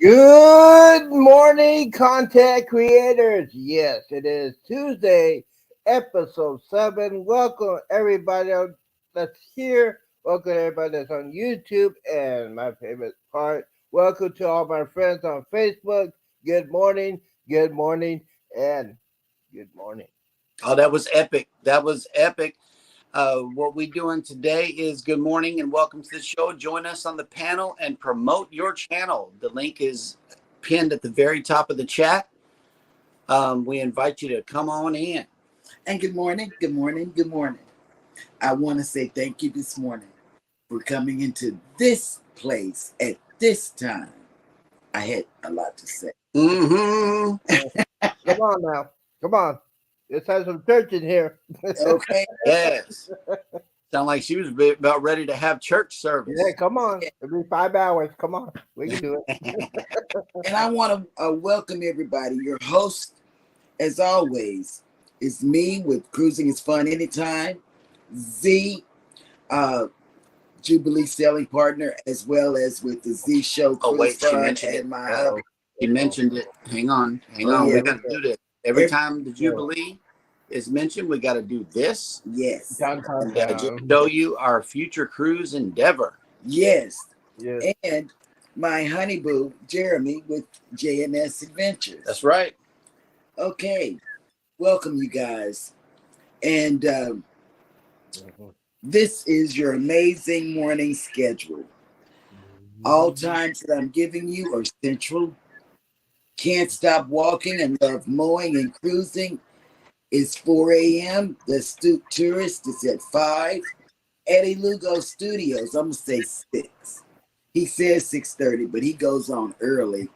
Good morning, content creators. Yes, it is Tuesday, episode 7. Welcome, everybody that's here. Welcome, everybody that's on YouTube. And my favorite part, welcome to all my friends on Facebook. Good morning, and good morning. Oh, that was epic. That was epic. What we're doing today is good morning and welcome to the show. Join us on the panel and promote your channel. The link is pinned at the very top of the chat. We invite you to come on in. And good morning, good morning, good morning. I want to say thank you this morning for coming into this place at this time. I had a lot to say. Mm-hmm. Come on now. Come on. Let's have some church in here. Okay. Yes. Sound like she was about ready to have church service. Yeah, come on. It'll be 5 hours. Come on. We can do it. And I want to welcome everybody. Your host, as always, is me with Cruising is Fun Anytime, Z, Jubilee Selling Partner, as well as with the Z Show. Oh, wait, Cruise she Fun mentioned it. and my hubby. She mentioned it. Hang on. Yeah. We got to do this. Every time the Jubilee is mentioned, we got to do this. Yes. Dun, dun, Just dun. show you our future cruise endeavor. Yes. Yes. And my honey boo, Jeremy, with JNS Adventures. That's right. Okay. Welcome, you guys. And Mhm. this is your amazing morning schedule. All times that I'm giving you are central. Can't stop walking and love mowing and cruising is 4 a.m. The Stoop Tourist is at 5. Eddie Lugo Studios, I'm going to say 6. He says 6:30, but he goes on early.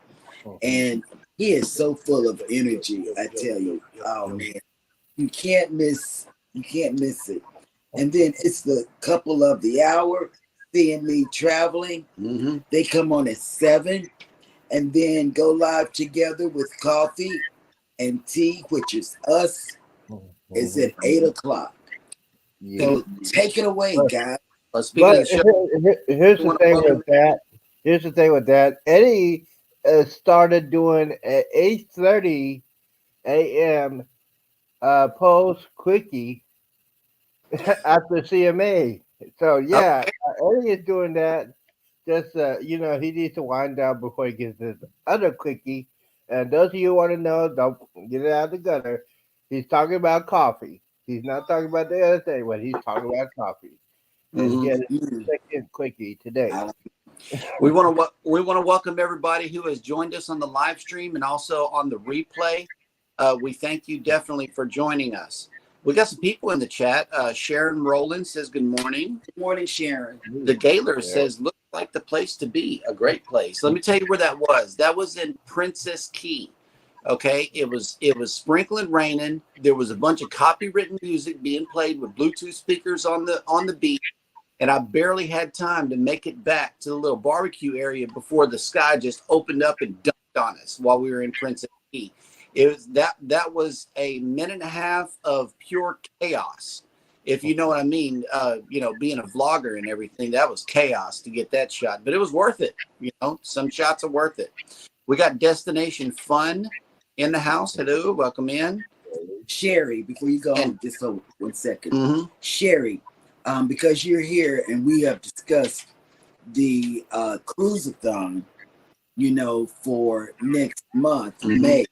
And he is so full of energy, I tell you. Oh, man. You can't miss it. And then it's the couple of the hour, seeing me traveling. Mm-hmm. They come on at 7 and then go live together with coffee and tea, which is us, is at 8 o'clock. Yeah. So take it away, guys. Speaking But of show, here's the thing with that. Here's the thing with that. Eddie started doing at 8:30 a.m. Post quickie after CMA. So yeah, Eddie is doing that. Just he needs to wind down before he gets his other quickie. And those of you who want to know, don't get it out of the gutter. He's talking about coffee. He's not talking about the other thing, but he's talking about coffee. And he had his second quickie today. we want to welcome everybody who has joined us on the live stream and also on the replay. We thank you definitely for joining us. We got some people in the chat. Sharon Rowland says good morning. Good morning, Sharon. The Gaylor says, looks like the place to be, a great place. Let me tell you where that was. That was in Princess Key. Okay, it was sprinkling raining. There was a bunch of copywritten music being played with Bluetooth speakers on the beach, and I barely had time to make it back to the little barbecue area before the sky just opened up and dunked on us while we were in Princess Key. It was that was a minute and a half of pure chaos, if you know what I mean. Being a vlogger and everything, that was chaos to get that shot, but it was worth it. Some shots are worth it. We got Destination Fun in the house. Hello, welcome in. Sherry, before you go on, just for 1 second. Mm-hmm. Sherry, because you're here and we have discussed the cruise-a-thon, for next month, May.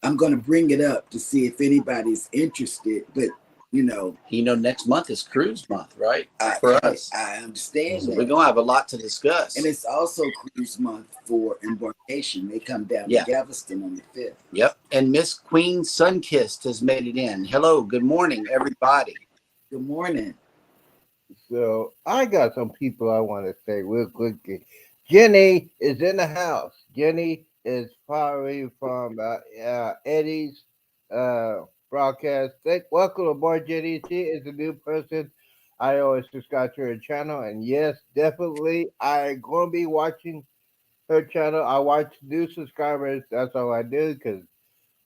I'm going to bring it up to see if anybody's interested, but next month is cruise month, right? For us. I understand So that. we're going to have a lot to discuss. And it's also cruise month for embarkation. They come down to Galveston on the 5th. Yep. And Miss Queen Sunkissed has made it in. Hello. Good morning, everybody. Good morning. So I got some people I want to say real quickly. Jenny is in the house. Jenny is probably from Eddie's broadcast. Welcome aboard, Jenny. She is a new person. I always subscribe to her channel, and yes, definitely, I'm going to be watching her channel. I watch new subscribers. That's all I do because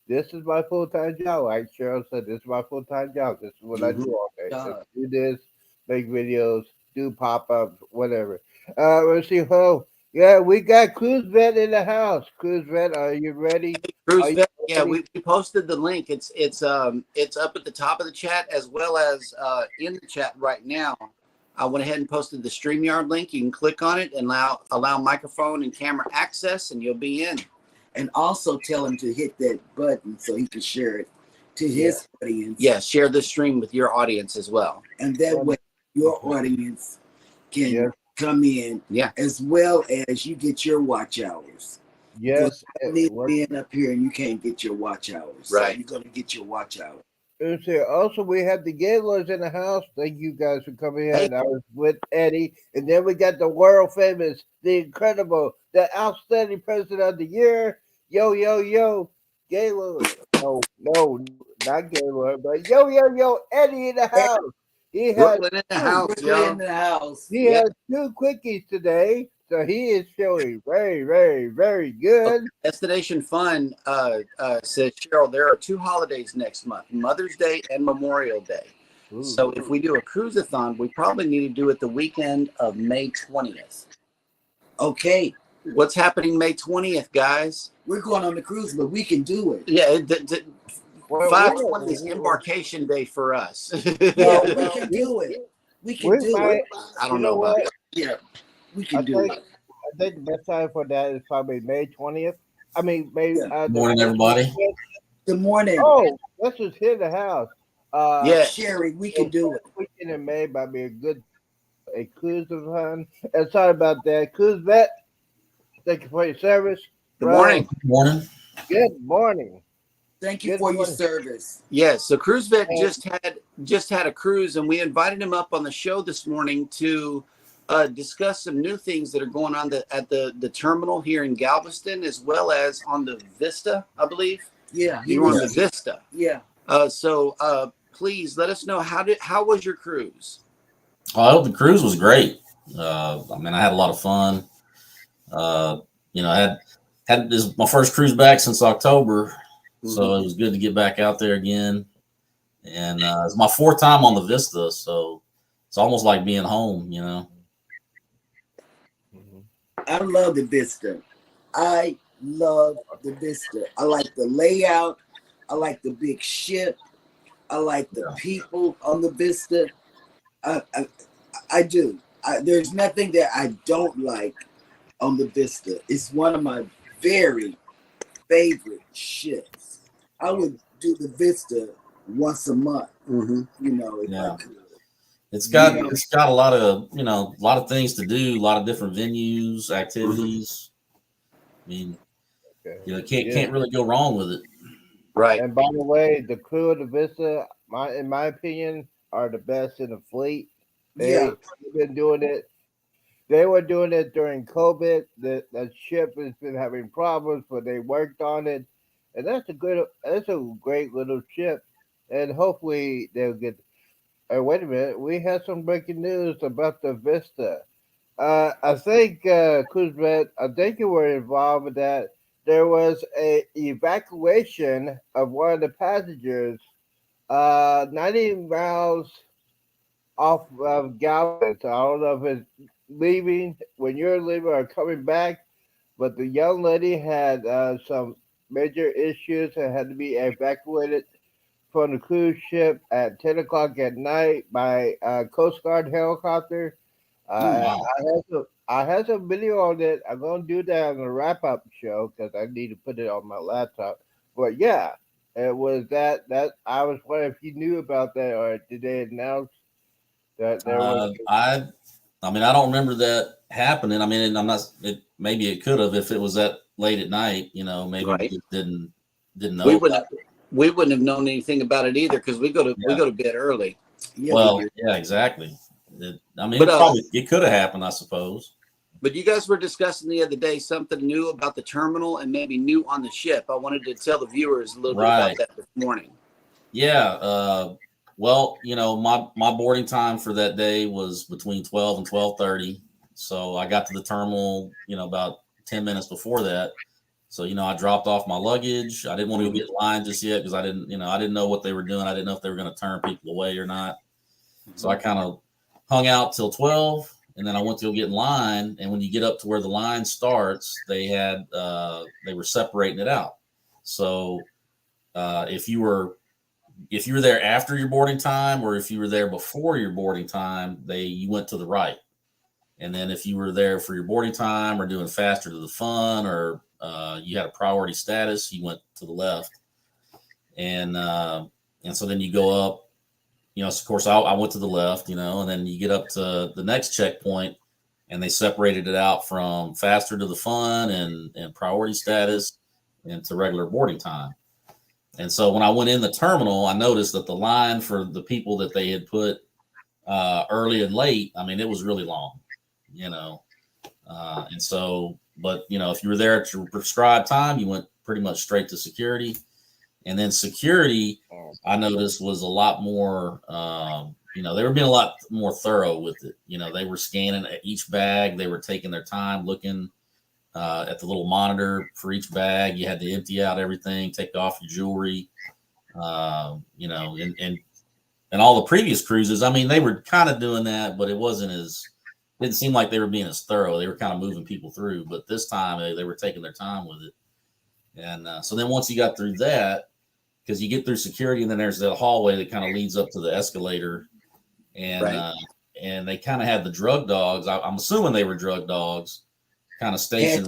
this is my full-time job. Like Cheryl said, this is my full-time job. This is what I do all day. Just do this, make videos, do pop-ups, whatever. Let's see. Hello, Yeah, we got Cruise Vet in the house. Cruise Vet, are you ready? Bruce Are you Vet, yeah, ready? we posted the link. It's up at the top of the chat as well as in the chat right now. I went ahead and posted the StreamYard link. You can click on it and allow microphone and camera access, and you'll be in. And also tell him to hit that button so he can share it to his audience. Yeah, share the stream with your audience as well. And that way your audience can come in Yeah. as well as you get your watch hours. Yes. Being up here and you can't get your watch hours. Right. So you're going to get your watch hours. Also, we have the Gaylords in the house. Thank you guys for coming in. Hey. I was with Eddie. And then we got the world famous, the incredible, the outstanding president of the year. Yo, Gaylord. No, not Gaylord, but yo, Eddie in the house. He had Brooklyn in the house, Brooklyn yo. in the house. He had 2 quickies today. So he is showing very, very, very good. Destination Fun says, Cheryl, there are 2 holidays next month, Mother's Day and Memorial Day. Ooh. So if we do a cruise-a-thon, we probably need to do it the weekend of May 20th. Okay. What's happening May 20th, guys? We're going on the cruise, but we can do it. Yeah, Well, 520 is embarkation day for us. Well, we can do it. We can do it. I don't know about it. Yeah, we can do it. I think the best time for that is probably May 20th. I mean, May. Yeah. Morning, everybody. Good morning. Oh, let's just hit the house. Yeah. Sherry, we can do it. Weekend in May might be a cruise of fun. And sorry about that. Cruise Vet, thank you for your service. Good morning. Morning. Good morning. Thank you Good for your morning. service. Yes, so Cruise Vet just had a cruise, and we invited him up on the show this morning to discuss some new things that are going on at the terminal here in Galveston, as well as on the Vista, I believe. Yeah, You were on the Vista. Yeah. So please let us know how was your cruise? Oh, the cruise was great. I mean, I had a lot of fun. I had this my first cruise back since October, so it was good to get back out there again. And it's my 4th time on the Vista, so it's almost like being home, you know. I love the Vista. I love the Vista. I like the layout. I like the big ship. I like the people on the Vista. I do. There's nothing that I don't like on the Vista. It's one of my very favorite ships. I would do the Vista once a month. Mm-hmm. You know, if Yeah. I could. It's got a lot of things to do, a lot of different venues, activities. I mean, can't really go wrong with it. Right. And by the way, the crew of the Vista, in my opinion, are the best in the fleet. They've been doing it. They were doing it during COVID. The ship has been having problems, but they worked on it, and that's a great little ship. And hopefully they'll get. Wait a minute, we have some breaking news about the Vista. I think Cruise Vet, I think you were involved with that. There was a evacuation of one of the passengers, 90 miles off of Galveston. So I don't know if it's leaving when you're leaving or coming back, but the young lady had some major issues and had to be evacuated from the cruise ship at 10 o'clock at night by a Coast Guard helicopter. I had some video on it. I'm going to do that on the wrap-up show because I need to put it on my laptop. But yeah, it was that I was wondering if you knew about that, or did they announce that there was? I don't remember that happening. I mean, maybe it could have if it was that late at night. You know, maybe Right. we didn't know. We wouldn't have known anything about it either because we go to bed early. Yeah, Yeah, exactly. It could have happened, I suppose. But you guys were discussing the other day something new about the terminal and maybe new on the ship. I wanted to tell the viewers a little bit about that this morning. Yeah. Well, my boarding time for that day was between 12 and 12:30. So I got to the terminal, about 10 minutes before that. So, I dropped off my luggage. I didn't want to get in line just yet because I didn't know what they were doing. I didn't know if they were going to turn people away or not. So I kind of hung out till 12. and then I went to go get in line. And when you get up to where the line starts, they were separating it out. So if you were there after your boarding time, or if you were there before your boarding time, you went to the right. And then if you were there for your boarding time or doing faster to the fun, or you had a priority status, you went to the left. And so then you go up, of course I went to the left, and then you get up to the next checkpoint, and they separated it out from faster to the fun and priority status and to regular boarding time. And so when I went in the terminal, I noticed that the line for the people that they had put early and late, I mean, it was really long, and so, but if you were there at your prescribed time, you went pretty much straight to security. And then security, I noticed, was a lot more, they were being a lot more thorough with it. They were scanning each bag. They were taking their time looking at the little monitor for each bag. You had to empty out everything, take off your jewelry, and all the previous cruises. I mean, they were kind of doing that, but didn't seem like they were being as thorough. They were kind of moving people through, but this time they were taking their time with it. And so then once you got through that, because you get through security, and then there's that hallway that kind of leads up to the escalator, and Right. And they kind of had the drug dogs. I'm assuming they were drug dogs, kind of stationed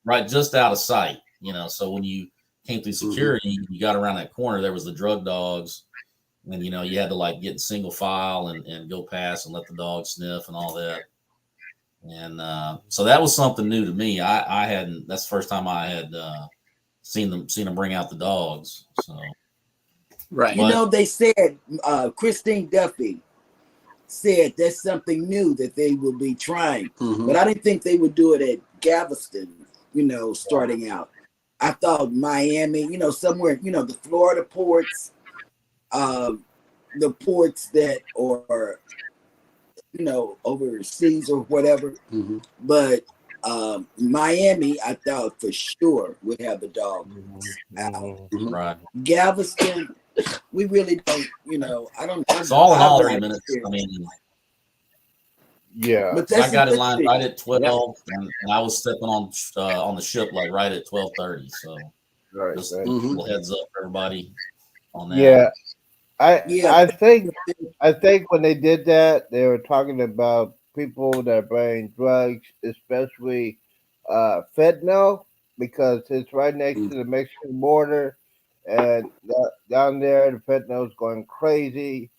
right just out of sight. So when you came through security, you got around that corner, there was the drug dogs, and you had to get in single file and go past and let the dog sniff and all that. And so that was something new to me. I hadn't. That's the first time I had seen them bring out the dogs. So Right. They said Christine Duffy said that's something new that they will be trying, but I didn't think they would do it at Galveston. Starting out, I thought Miami. Somewhere. The Florida ports, the ports that are overseas or whatever. But Miami, I thought for sure would have the dog out. right. Galveston, we really don't. I don't. It's all in all I've 3 not minutes. I experienced. mean, Yeah. But I that's got in the line thing. right at 12, and I was stepping on the ship right at 12:30. So Right. just right. a little heads up for everybody on that. Yeah. Yeah. I think when they did that, they were talking about people that bring drugs, especially fentanyl, because it's right next to the Mexican border, and down there the fentanyl is going crazy,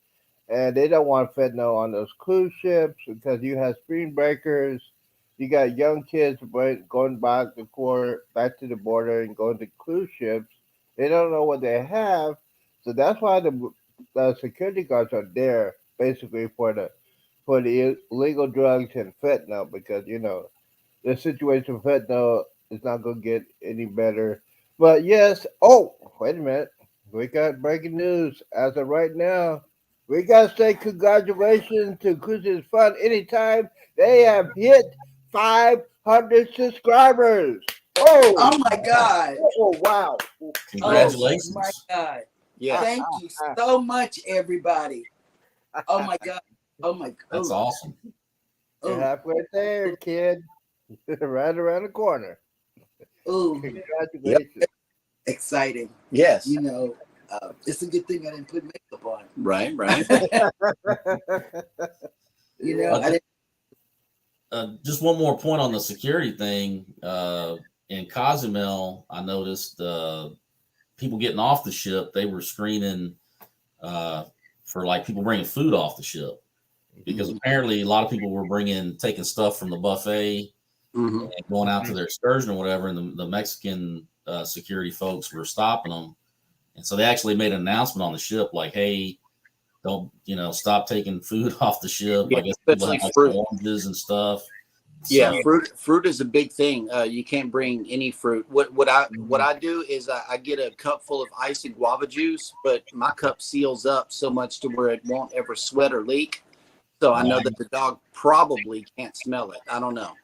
and they don't want fentanyl on those cruise ships because you have spring breakers. You got young kids going back to the border and going to cruise ships. They don't know what they have, so that's why the security guards are there basically for the illegal drugs and fentanyl, because the situation with fentanyl is not going to get any better. But yes, oh wait a minute, we got breaking news as of right now. We got to say congratulations to Cruises Fun Anytime. They have hit 500 subscribers. Oh my God! Oh wow! Congratulations. Oh my God! Yeah. Thank you so much, everybody. Oh my God! Oh my God! That's awesome. You're halfway there, kid. Right around the corner. Ooh, Congratulations. exciting. Yes. It's a good thing I didn't put makeup on. Right. I didn't. Just one more point on the security thing. In Cozumel, I noticed people getting off the ship, they were screening for people bringing food off the ship, because apparently a lot of people were taking stuff from the buffet and going out to their excursion or whatever, and the Mexican security folks were stopping them. And so they actually made an announcement on the ship, hey, don't stop taking food off the ship. Yeah, I guess people especially have fruit. oranges and stuff. Yeah, So, fruit is a big thing. You can't bring any fruit. What I do is I get a cup full of icy guava juice, but my cup seals up so much to where it won't ever sweat or leak. So I know that the dog probably can't smell it. I don't know,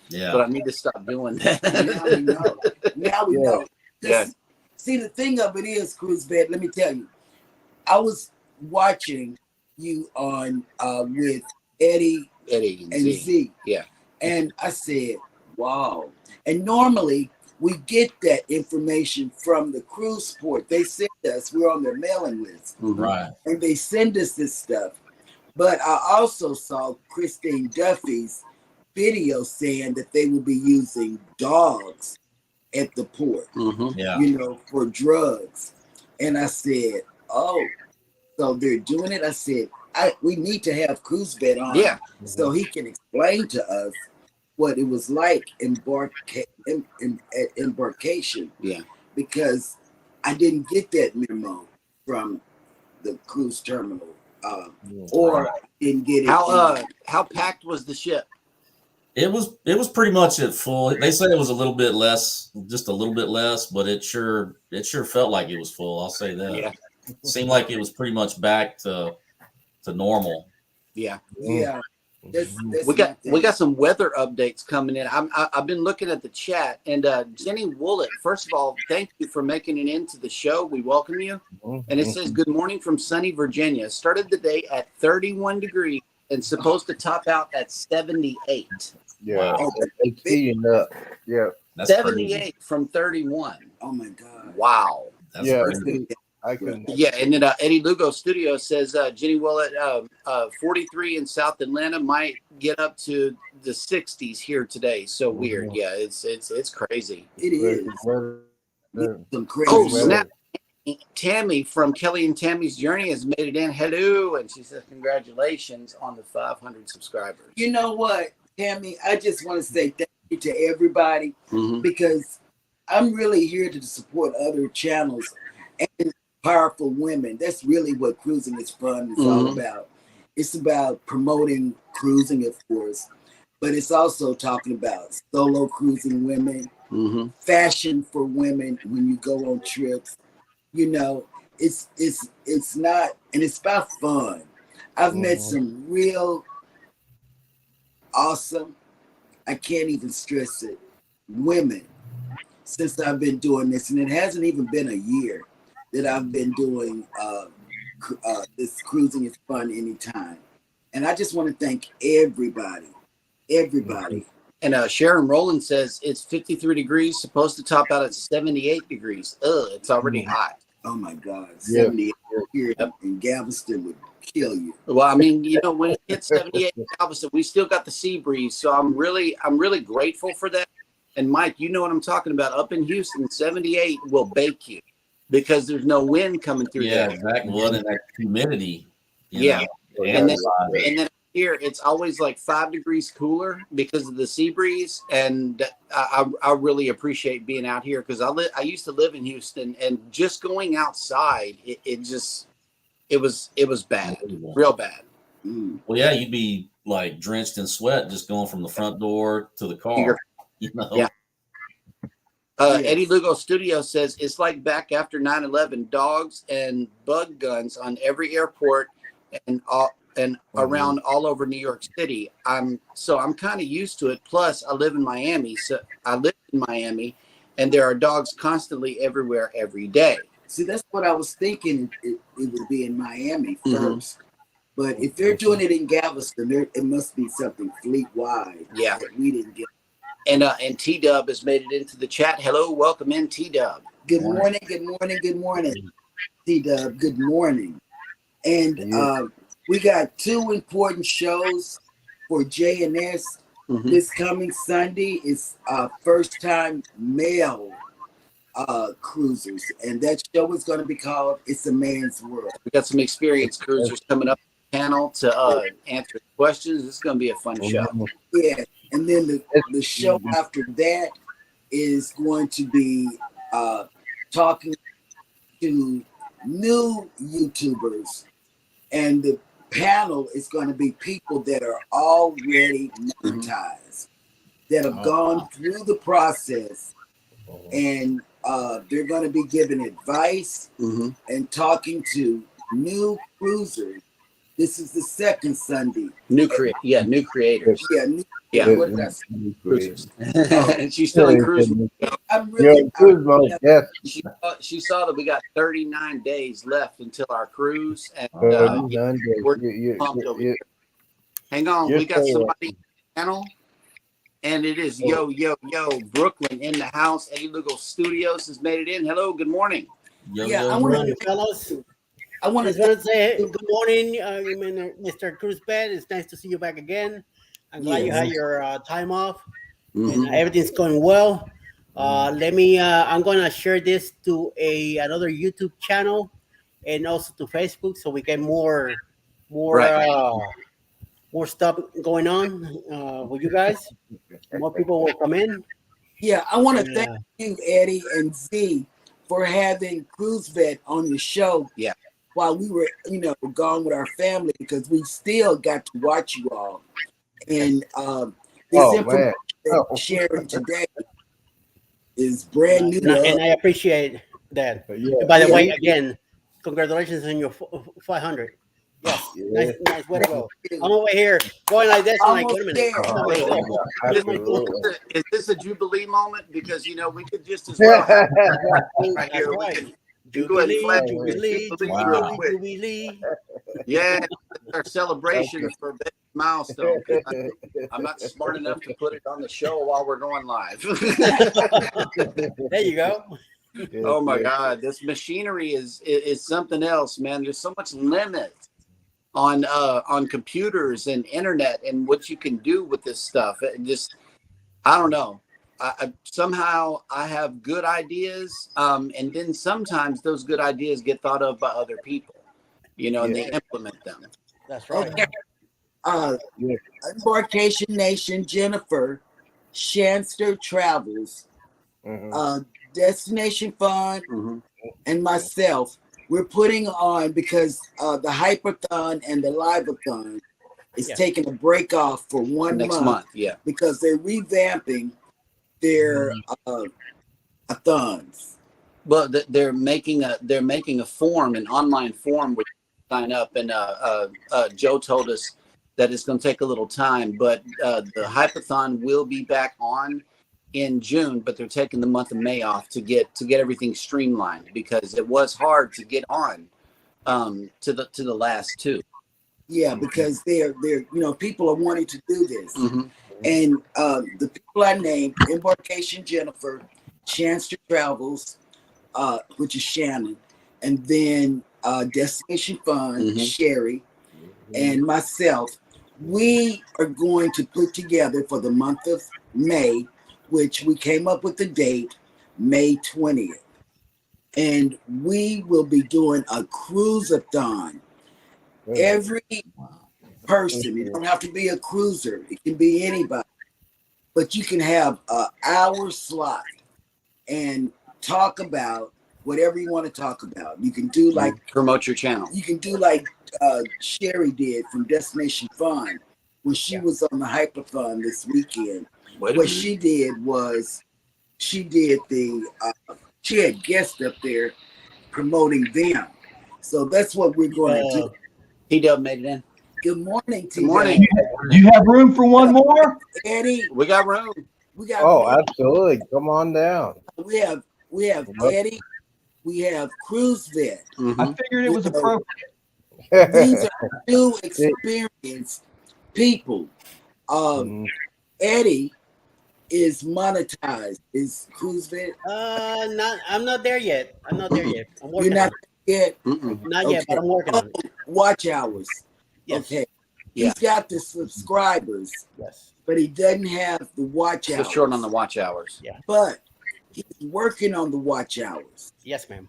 yeah. but I need to stop doing that. Now we know. Now we know. Yeah. See, the thing of it is, Cruise Vet, let me tell you, I was watching you on with Eddie At A and and Z. Z. Yeah. And I said, wow. And normally we get that information from the cruise port. They send us, we're on their mailing list, Mhm. Right. and they send us this stuff. But I also saw Christine Duffy's video saying that they will be using dogs at the port, Mhm. Yeah. you know, for drugs. And I said, oh, so they're doing it. I said, we need to have Cruise Vet on Yeah. so he can explain to us what it was like at embarkation. Yeah. Because I didn't get that memo from the cruise terminal, or Right. didn't get it. How packed was the ship? It was pretty much at full. They said it was a little bit less, just a little bit less, but it sure felt like it was full. I'll say that. Yeah. Seemed like it was pretty much back to normal. Yeah. Yeah, that's We got some weather updates coming in. I've been looking at the chat, and Jenny Woollett. First of all, thank you for making it into the show. We welcome you. And it says, "Good morning from sunny Virginia. Started the day at 31 degrees and supposed to top out at 78. Yeah, Wow. it's heating up. Yeah, That's 78 from 31. Oh my God. Wow. That's yeah. crazy. I can. Yeah, and then Eddie Lugo Studio says Jenny Willett, 43 in South Atlanta might get up to the 60s here today. So weird. Yeah, it's crazy. It is. Some crazy. Oh, weather. snap. Tammy from Kelly and Tammy's Journey has made it in. Hello, and she says congratulations on the 500 subscribers. You know what, Tammy? I just want to say thank you to everybody, Mhm. because I'm really here to support other channels and powerful women. That's really what Cruising is Fun is all Mhm. about. It's about promoting cruising, of course, but it's also talking about solo cruising women, Mhm. fashion for women when you go on trips. You know, it's not, and it's about fun. I've met some real awesome, I can't even stress it, women since I've been doing this, and it hasn't even been a year that I've been doing this Cruising is Fun anytime. And I just want to thank everybody. And Sharon Rowland says it's 53 degrees, supposed to top out at 78 degrees. Ugh, it's already hot. Oh my God, Yeah. 78 here in Galveston would kill you. Well, I mean, you know, when it hits 78 in Galveston, we still got the sea breeze. So I'm really grateful for that. And Mike, you know what I'm talking about. Up in Houston, 78 will bake you because there's no wind coming through Yeah, there. exactly. Well, and that humidity. you Yeah. know, And then, outside. and then here it's always like 5 degrees cooler because of the sea breeze. And I really appreciate being out here because I used to live in Houston, and just going outside, it was bad, real bad. Mm. Well, yeah, you'd be like drenched in sweat just going from the front door to the car. You know? Yeah. Yes. Eddie Lugo Studio says it's like back after 9/11, dogs and bug guns on every airport and around all over New York City. I'm kind of used to it. Plus, I live in Miami, and there are dogs constantly everywhere every day. See, that's what I was thinking. It would be in Miami Mhm. first. But if they're doing it in Galveston, it must be something fleet-wide Yeah. that we didn't get. And T Dub has made it into the chat. Hello, welcome in, T Dub. Good morning, T-Dub, good morning. And we got two important shows for JNS this coming Sunday. It's first time male cruisers, and that show is going to be called It's a Man's World. We got some experienced cruisers coming up on the panel to answer questions. This is going to be a fun show. Yeah, and then the show after that is going to be talking to new YouTubers, and the panel is going to be people that are already monetized, that have gone through the process, and they're going to be giving advice and talking to new cruisers. This is the second Sunday. New creators. Yeah, what did I say? Cruisers. And she's still in cruise. I'm really, Yes. She saw that we got 39 days left until our cruise, and we're pumped over here. Hang on, Yes, we got sir. somebody on the channel, and it is yo Brooklyn in the house. Eddie Lugo Studios has made it in. Hello, good morning. Yo, Yeah, yo, I yo. want Morning, fellas. I want Just to want to say good morning, Mr. Cruzbet. It's nice to see you back again. I'm glad you had your time off and everything's going well. I'm going to share this to another YouTube channel and also to Facebook so we get more stuff going on with you guys. More people will come in. Yeah, I want to And, thank you, Eddie and Z, for having Cruise Vet on the show. Yeah. While we were, gone with our family, because we still got to watch you all. And this Oh, information man. that you're sharing today is brand new. and I appreciate that. Yeah. By the Yeah. way, again, congratulations on your 500. Yes, Yeah. nice way to go. I'm over here going like this. I'm like, wait a minute. Almost I'm there. like, Absolutely. Is this a Jubilee moment? Because we could just as well have right That's here. right. We can go ahead and flash Jubilee, real quick. Jubilee. Yeah, our celebration for a big milestone. I'm not smart enough to put it on the show while we're going live. There you go. Oh my God, this machinery is something else, man. There's so much limit on computers and internet and what you can do with this stuff. It just, I don't know. Somehow I have good ideas, and then sometimes those good ideas get thought of by other people, and they implement them. That's right. Okay. Embarkation Nation, Jennifer, Shanster Travels, Destination Fund, and myself, we're putting on, because the Hyperthon and the Liveathon is taking a break off for Next month, yeah. because they're revamping their thons. Well, they're making a form, an online form where you sign up, and Joe told us that it's going to take a little time, but the Hypathon will be back on in June, but they're taking the month of May off to get everything streamlined, because it was hard to get on to the last two. Yeah, because they're people are wanting to do this. And the people I named: Embarkation Jennifer, Chance to Travels, which is Shannon, and then Destination Fund, Sherry, and myself. We are going to put together for the month of May, which we came up with the date, May 20th. And we will be doing a cruise-a-thon. Every person, it don't have to be a cruiser, it can be anybody, but you can have an hour slot and talk about whatever you want to talk about. You can do like promote your channel. You can do like Sherry did from Destination Fun when she was on the Hyperthon this weekend. What she did was she had guests up there promoting them. So that's what we're going to do. T-Dub made it in. Good morning, T-Dub. Good morning. Do you have room for one more? Eddie. We got room. We got room. Absolutely. Come on down. We have Eddie. We have Cruise Vet. I figured it was appropriate. These are new experienced people. Eddie is monetized. Is Cruise Vet? I'm not there yet. I'm working. You're not yet? Not yet, but I'm working on it. Watch hours. Yes. Okay. He's got the subscribers. Yes. But he doesn't have the watch hours. Still short on the watch hours. Yeah. But he's working on the watch hours. Yes, ma'am.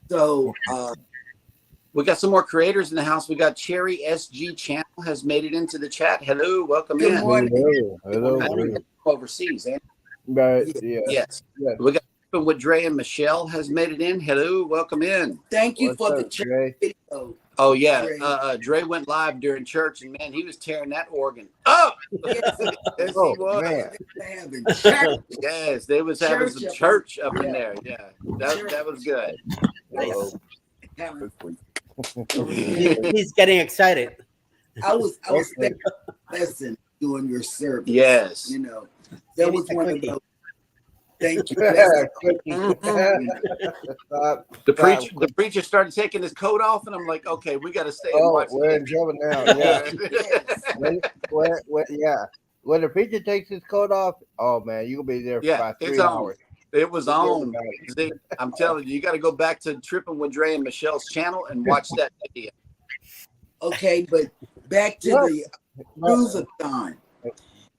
So we got some more creators in the house. We got Cherry SG Channel has made it into the chat. Hello, welcome in. Good morning. Hello. Overseas, eh? Right. Yeah. Yes. We got with Dre and Michelle has made it in. Hello, welcome in. Thank you What's for up, the chat Dre? video. Oh yeah, Dre. Dre went live during church, and man, he was tearing that organ up. Yes, he was. Man. Yes, they was having some church up in there. Yeah, that was good. Nice. He's getting excited. I was thinking, listen, doing your service. Yes. That was one of those. Thank you. That's Quickie. The preacher started taking his coat off, and I'm like, okay, we got to stay and Oh, watch we're in this. trouble now. Yeah. yes. Yeah. When the preacher takes his coat off, oh man, you'll be there for Yeah, about it's 3 on. hours. It was Forget on. about it. See, I'm telling you, you got to go back to Tripping with Dre and Michelle's channel and watch that video. Okay, but back to What? the cruise-a-thon.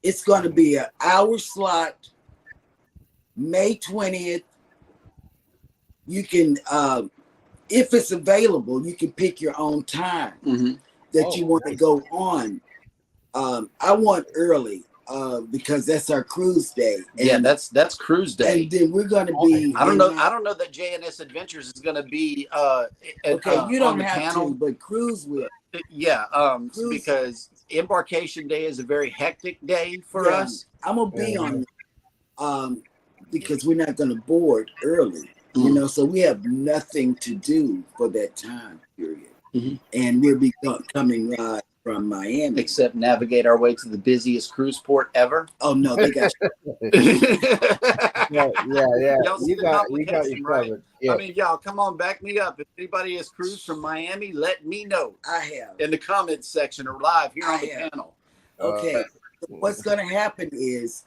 It's going to be an hour slot, May 20th. You can, if it's available, you can pick your own time that you want to go on. I want early because that's our cruise day. Yeah, that's cruise day. And then we're going to be. I don't know that JNS Adventures is going to be. Okay, you don't on the have panel. to, but cruise will. Yeah, Cruise. because Embarkation Day is a very hectic day for Yeah, us. I'm gonna be on because we're not gonna board early, you know, so we have nothing to do for that time period. And we'll be coming from Miami. Except navigate our way to the busiest cruise port ever. Oh no, they got Yeah. Y'all see You the got complication, you right? covered. Yeah. I mean, y'all, come on, back me up. If anybody has cruised from Miami, let me know I have. in the comments section or live here on I the have. panel. Okay. What's gonna happen is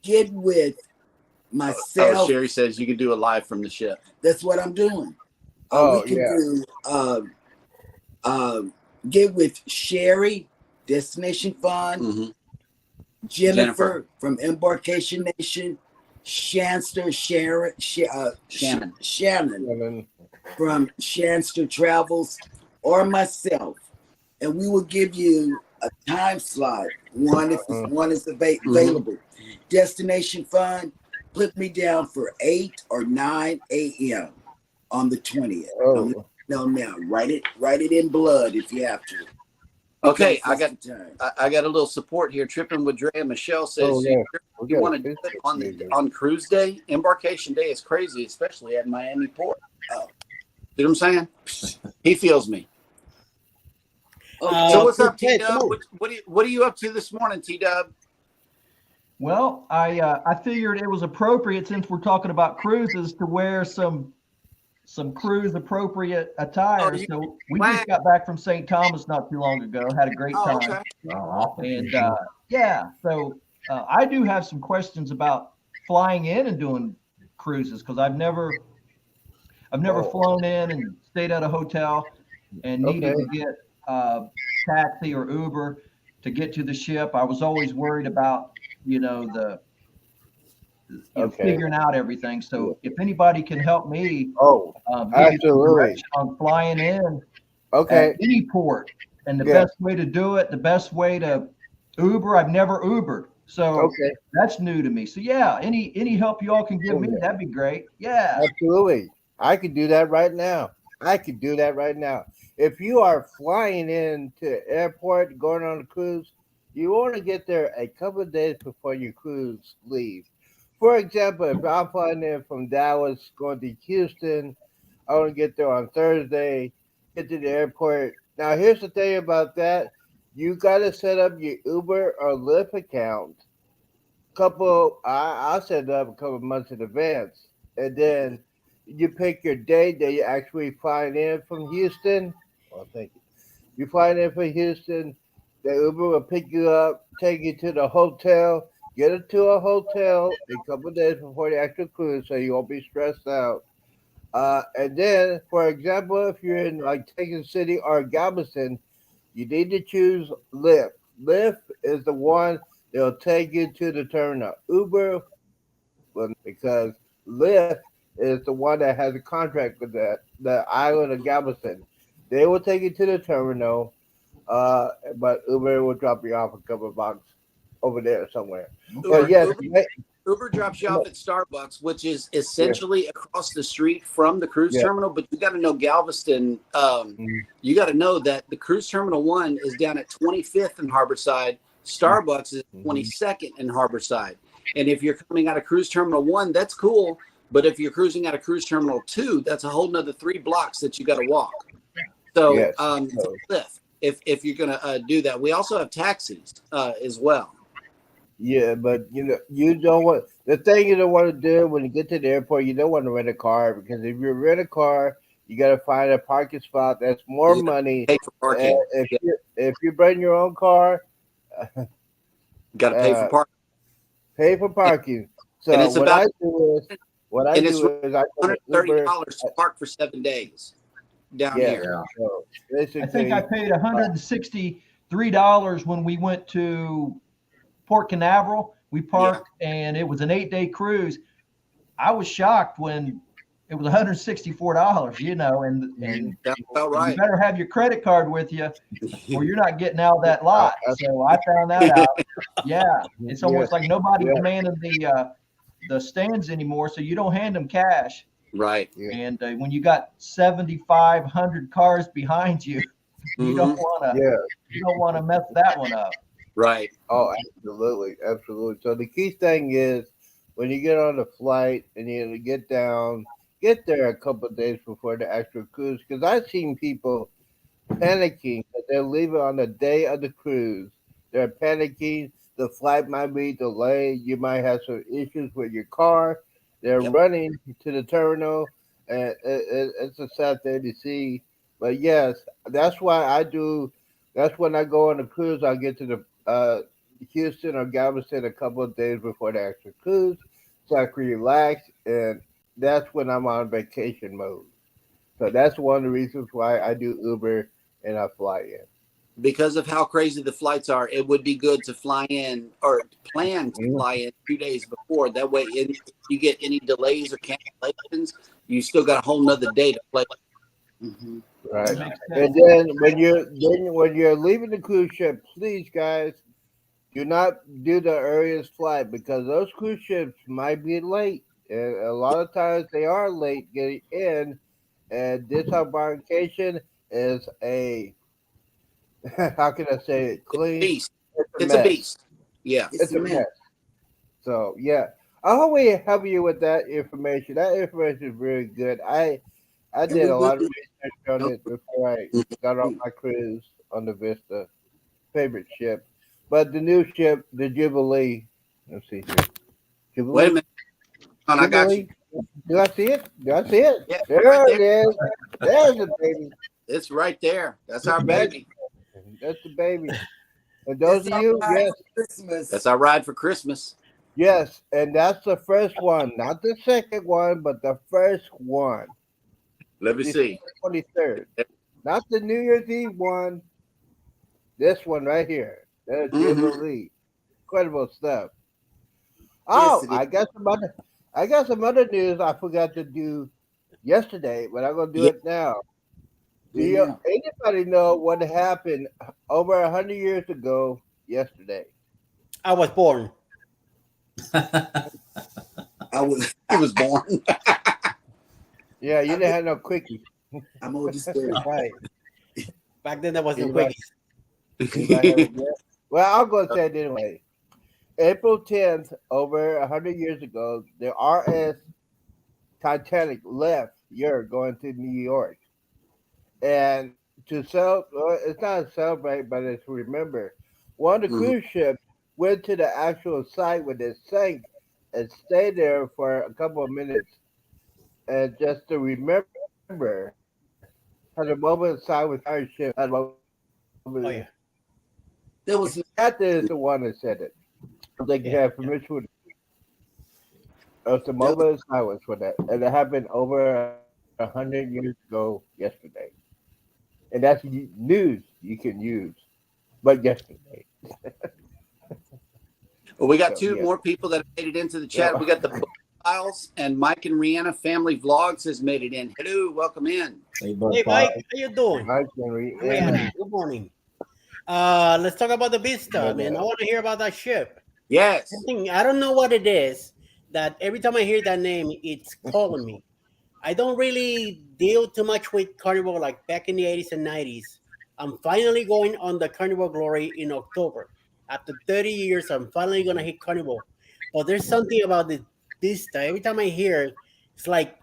get with Oh, myself. Sherry says you can do a live from the ship. That's what I'm doing. Oh, We can do get with Sherry, Destination Fun, Jennifer from Embarkation Nation, Shanster Shannon from Shanster Travels, or myself, and we will give you a time slot. One is available. Destination Fun, put me down for 8 or 9 a.m. on the 20th. Oh. No, now write it in blood if you have to. Okay, Because that's the time. I got a little support here. Tripping with Dre and Michelle says Oh, yeah. you want to do it on cruise day. Embarkation Day is crazy, especially at Miami Port. Oh, you know what I'm saying? He feels me. So what's up, T Dub? What are you up to this morning, T Dub? Well, I figured it was appropriate, since we're talking about cruises, to wear some cruise appropriate attire. So we just got back from St. Thomas not too long ago. Had a great time. Okay. And so I do have some questions about flying in and doing cruises, because I've never flown in and stayed at a hotel and needed to get taxi or Uber to get to the ship. I was always worried about figuring out everything. So if anybody can help me, Absolutely, on flying in at any port, and the best way to do it, the best way to Uber. I've never Ubered, so that's new to me. So any help you all can give me, that'd be great. Yeah, absolutely. I could do that right now. If you are flying into the airport, going on a cruise, you want to get there a couple of days before your cruise leaves. For example, if I'm flying in from Dallas going to Houston, I want to get there on Thursday, get to the airport. Now, here's the thing about that. You got to set up your Uber or Lyft account. I set it up a couple of months in advance. And then you pick your date that you actually flying in from Houston. Well, thank you. You flying in from Houston, the Uber will pick you up, take you to the hotel, get it to a hotel a couple of days before the actual cruise, so you won't be stressed out. And then, for example, if you're in like Texas City or Galveston, you need to choose Lyft. Lyft is the one that'll take you to the terminal. Uber, because Lyft is the one that has a contract with the island of Galveston. They will take you to the terminal, but Uber will drop you off a couple of blocks over there somewhere. But yes, Uber drops you off at Starbucks, which is essentially across the street from the cruise terminal. But you got to know Galveston. You got to know that the cruise terminal 1 is down at 25th in Harborside. Starbucks is 22nd in Harborside. And if you're coming out of cruise terminal 1, that's cool. But if you're cruising out of cruise terminal 2, that's a whole nother 3 blocks that you got to walk. So Lyft, if you're gonna do that, we also have taxis as well. Yeah, but you know what? The thing you don't want to do when you get to the airport, you don't want to rent a car because if you rent a car, you got to find a parking spot. That's more Yeah. money. Pay for parking. If you bring your own car, Got to pay for parking. pay for parking. So And it's what about- I do is I go to Uber. $130 to park for 7 days down Yeah. here. Yeah. So I think basically, I paid $163 when we went to Port Canaveral. We parked and it was an 8-day cruise. I was shocked when it was $164, you know, and That's about you right. better have your credit card with you or you're not getting out of that lot. So I found that out. Yeah. It's almost like nobody's manning the stands anymore. So you don't hand them cash. Right. And when you got 7,500 cars behind you, you don't want to mess that one up. Right. Oh, absolutely, absolutely. So the key thing is when you get on the flight and you get there a couple of days before the actual cruise. Because I've seen people panicking that they're leaving on the day of the cruise. They're panicking. The flight might be delayed. You might have some issues with your car. They're running to the terminal, and it's a sad thing to see. But yes, that's why I do. That's when I go on a cruise. I get to the Houston or Galveston a couple of days before the actual cruise, so I can relax, and that's when I'm on vacation mode. So that's one of the reasons why I do Uber and I fly in. Because of how crazy the flights are, it would be good to fly in or plan to fly in 2 days before. That way, if you get any delays or cancellations, you still got a whole nother day to play. Mhm. Right. That makes sense. And then when you're leaving the cruise ship, please guys, do not do the earliest flight because those cruise ships might be late. And a lot of times they are late getting in, and disembarkation is a how can I say it clean? Beast. It's mess. a beast. Yeah. It's a mess. So yeah, I'll always help you with that information. That information is very good. I did a lot of research on it before I got on my cruise on the Vista, favorite ship. But the new ship, the Jubilee. Let's see here. Jubilee. Wait a minute. Hold on, I got you. Do I see it? Do I see it? Yeah, there right it is. There's the baby. It's right there. That's our baby. That's the baby. And those It's of you, our ride yes, for Christmas. That's our ride for Christmas. yes, and that's the first one, not the second one, but the first one. Let me see. 23rd. Not the New Year's Eve one. This one right here. That's Mhm. Jubilee. Incredible stuff. Yes, Oh, it is. I got some other news I forgot to do yesterday, but I'm gonna do it now. Do Yeah. anybody know what happened over 100 years ago yesterday? I was born. I was. He was born. Yeah, you didn't have no quickie. I'm old as dirt. Right. Back then, there was no Anybody- quickies. Anybody have a guess? Well, I'll go say it anyway. April 10th, over 100 years ago, the RS Titanic left Europe going to New York. And it's not to celebrate, but it's to remember. One of the cruise ships went to the actual site when it sank and stayed there for a couple of minutes. And just to remember, had a moment of silence with our ship. Had a moment Oh yeah. There was That is the one that said it. They can have permission with it. It's a moment of silence for that. And it happened over 100 years ago yesterday. And that's news you can use. But yesterday. Well, we got So, two yeah. more people that made it into the chat. Yeah. We got the Book Files and Mike and Rihanna Family Vlogs has made it in. Hello, welcome in. Hey Mike, how you doing? Hi, Henry. Rihanna, good morning. Let's talk about the Vista, man. I want to hear about that ship. Yes. I don't know what it is that every time I hear that name, it's calling me. I don't really deal too much with Carnival like back in the 80s and 90s. I'm finally going on the Carnival Glory in October. After 30 years, I'm finally going to hit Carnival. But there's something about the Vista. Every time I hear it, it's like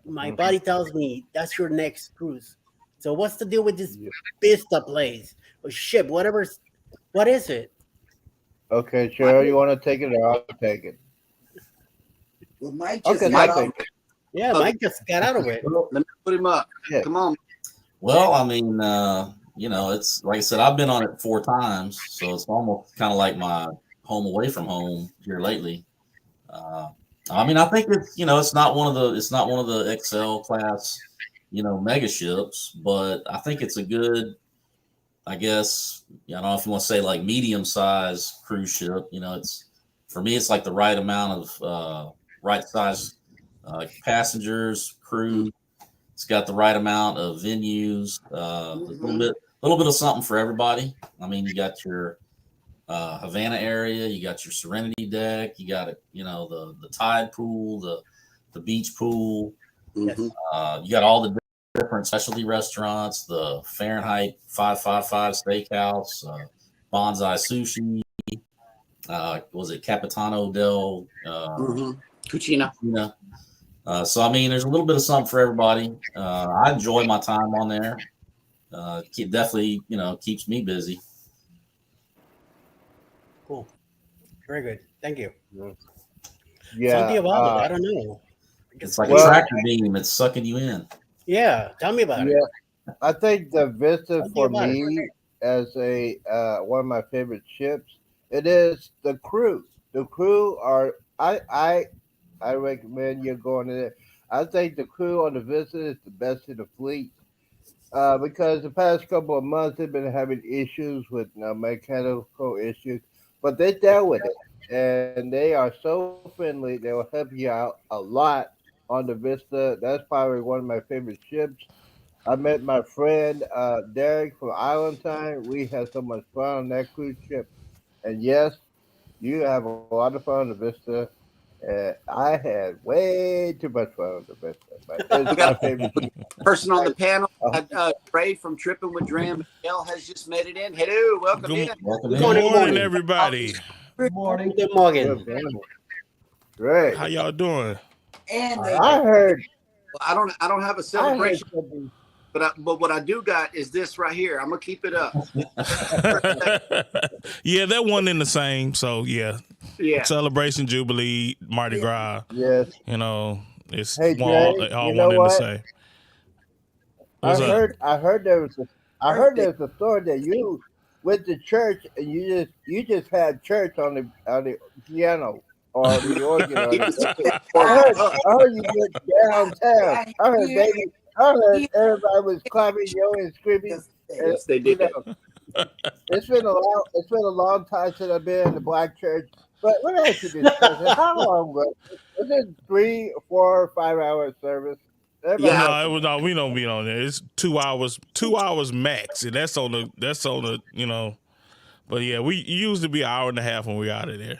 my body tells me that's your next cruise. So what's the deal with this Vista place or ship, whatever? What is it? Okay, Cheryl, you want to take it or I'll take it? Well, Mike just Okay, got Mike. off. Yeah, Mike just got out of it. Let me put him up. Yeah. Come on. Well, I mean, you know, it's like I said, I've been on it 4 times, so it's almost kind of like my home away from home here lately. I mean, I think it's, you know, it's not one of the XL class, you know, mega ships, but I think it's a good, I guess, I don't know if you want to say like medium size cruise ship. You know, it's, for me, it's like the right amount of right size passengers, crew. It's got the right amount of venues, a little bit of something for everybody. I mean, you got your Havana area, you got your Serenity deck, you got you know, the tide pool, the beach pool. Yes. You got all the different specialty restaurants, the Fahrenheit 555 Steakhouse, Bonsai Sushi. Was it Capitano del Cucina? So I mean, there's a little bit of something for everybody. I enjoy my time on there. Definitely, you know, keeps me busy. Cool. Very good. Thank you. Yeah. Something about it. I don't know. It's like Well- a tractor beam. It's sucking you in. Yeah. Tell me about it. Yeah, I think the Vista Tell me for about it. me as a one of my favorite ships, it is the crew. The crew are I recommend you going in there. I think the crew on the Vista is the best in the fleet. Because the past couple of months they've been having issues with mechanical issues, but they dealt with it, and they are so friendly. They will help you out a lot on the Vista. That's probably one of my favorite ships. I met my friend Derek from Island Time. We had so much fun on that cruise ship, and yes, you have a lot of fun on the Vista. I had way too much fun on the Vista, but it's my favorite ship. Person on the panel, Ray from Tripping with Dram Miguel has just made it in. Hello, welcome in. Welcome Good in. morning. Good morning, everybody. Good morning. Good morning. Good man. Great. How y'all doing? And they I heard. I don't have a I heard celebration, something. but what I do got is this right here. I'm gonna keep it up. Yeah, that one in the same. So yeah, Yeah. Celebration Jubilee, Mardi Gras. Yes, You know, it's Hey, all Jay, all you know one in the what? same. What's up? I heard there was a story that you went to church and you just had church on the piano or the organ. I heard you went downtown. I heard everybody was clapping, yelling, and screaming. Yes, they did. It's been a long time since I've been in the black church. But let me ask you this question: how long was it? Was it 3, 4, 5 hour service? Everybody Yeah. No, it was no. We don't be on there. It's 2 hours. 2 hours max, and that's on the. You know, but yeah, we usually be an hour and a half when we out of there.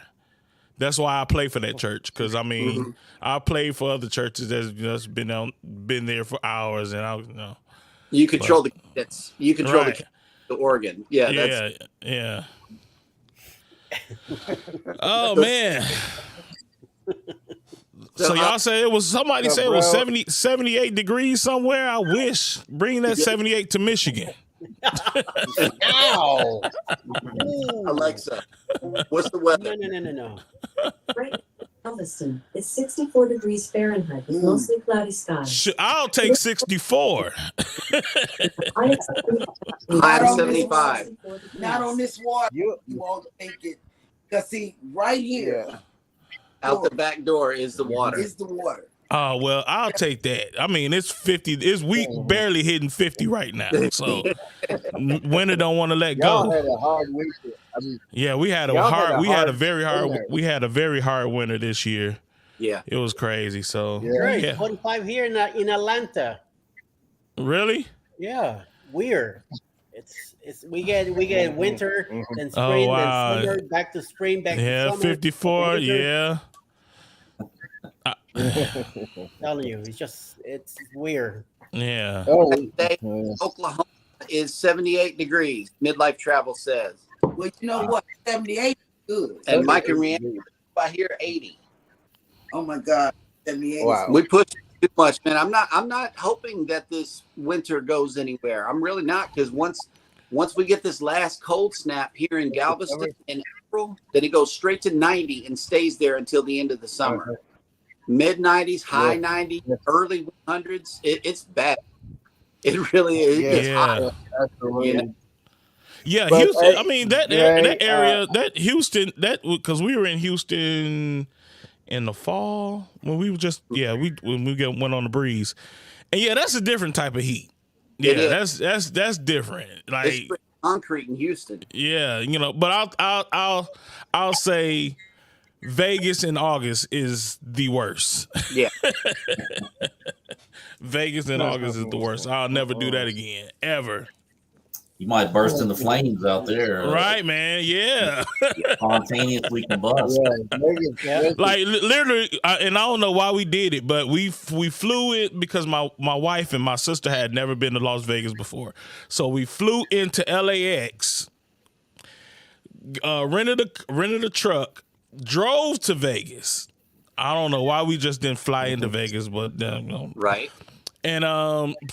That's why I play for that church, because I mean, I play for other churches that's just been there for hours, and I, you know. You control the cadence. You control Right. the organ. Yeah. That's, Yeah. Oh man. So y'all say it was somebody said it was 78 degrees somewhere. I wish. Bring that 78 to Michigan. Ow. Alexa, what's the weather? No. Right, Galveston. It's 64 degrees Fahrenheit with mostly cloudy skies. I'll take 64. High to 75. not on this water. You, You won't think it. Because see, right here yeah. Out the back door is the water. is the water. Oh well, I'll take that. I mean, it's 50. It's we barely hitting 50 right now. So winter don't want to let Y'all go. had a hard week. I mean, Yeah, we had Y'all had a we had a very hard winter this year. Yeah. It was crazy. So Yeah. Great. yeah. 45 here in Atlanta. Really? Yeah. Weird. It's we get winter, then Oh, spring, wow. then summer, back to spring, back to Yeah, summer. 54. winter. Yeah. Telling you, it's weird. Yeah. Oh, Today, Oklahoma is 78 degrees. Midlife Travel says. Well, you know what? 78 is good. And Mike and Rihanna, I hear 80. Oh my God. 78 Wow. We push too much, man. I'm not hoping that this winter goes anywhere. I'm really not, because once we get this last cold snap here in Galveston in April, then it goes straight to 90 and stays there until the end of the summer. mid 90s, high Yeah. 90s, Yeah. early 100s. It's bad. It really is. It Yeah. gets hot. Yeah. Absolutely. You know? Yeah, But, Houston. hey, I mean that Dre, that area, that Houston, that because we were in Houston in the fall when we were just when we went on the breeze, and yeah, that's a different type of heat. It Yeah, is. that's different. It's Like pretty concrete in Houston. yeah, but I'll say Vegas in August is the worst. Yeah. Vegas in August is the worst. I'll never do that again ever. You might burst into flames out there. Right, man. Yeah. Spontaneously combust. Yeah, Vegas, Like literally, and I don't know why we did it, but we flew it because my wife and my sister had never been to Las Vegas before, so we flew into LAX, rented a truck, drove to Vegas. I don't know why we just didn't fly into Vegas, but Right. And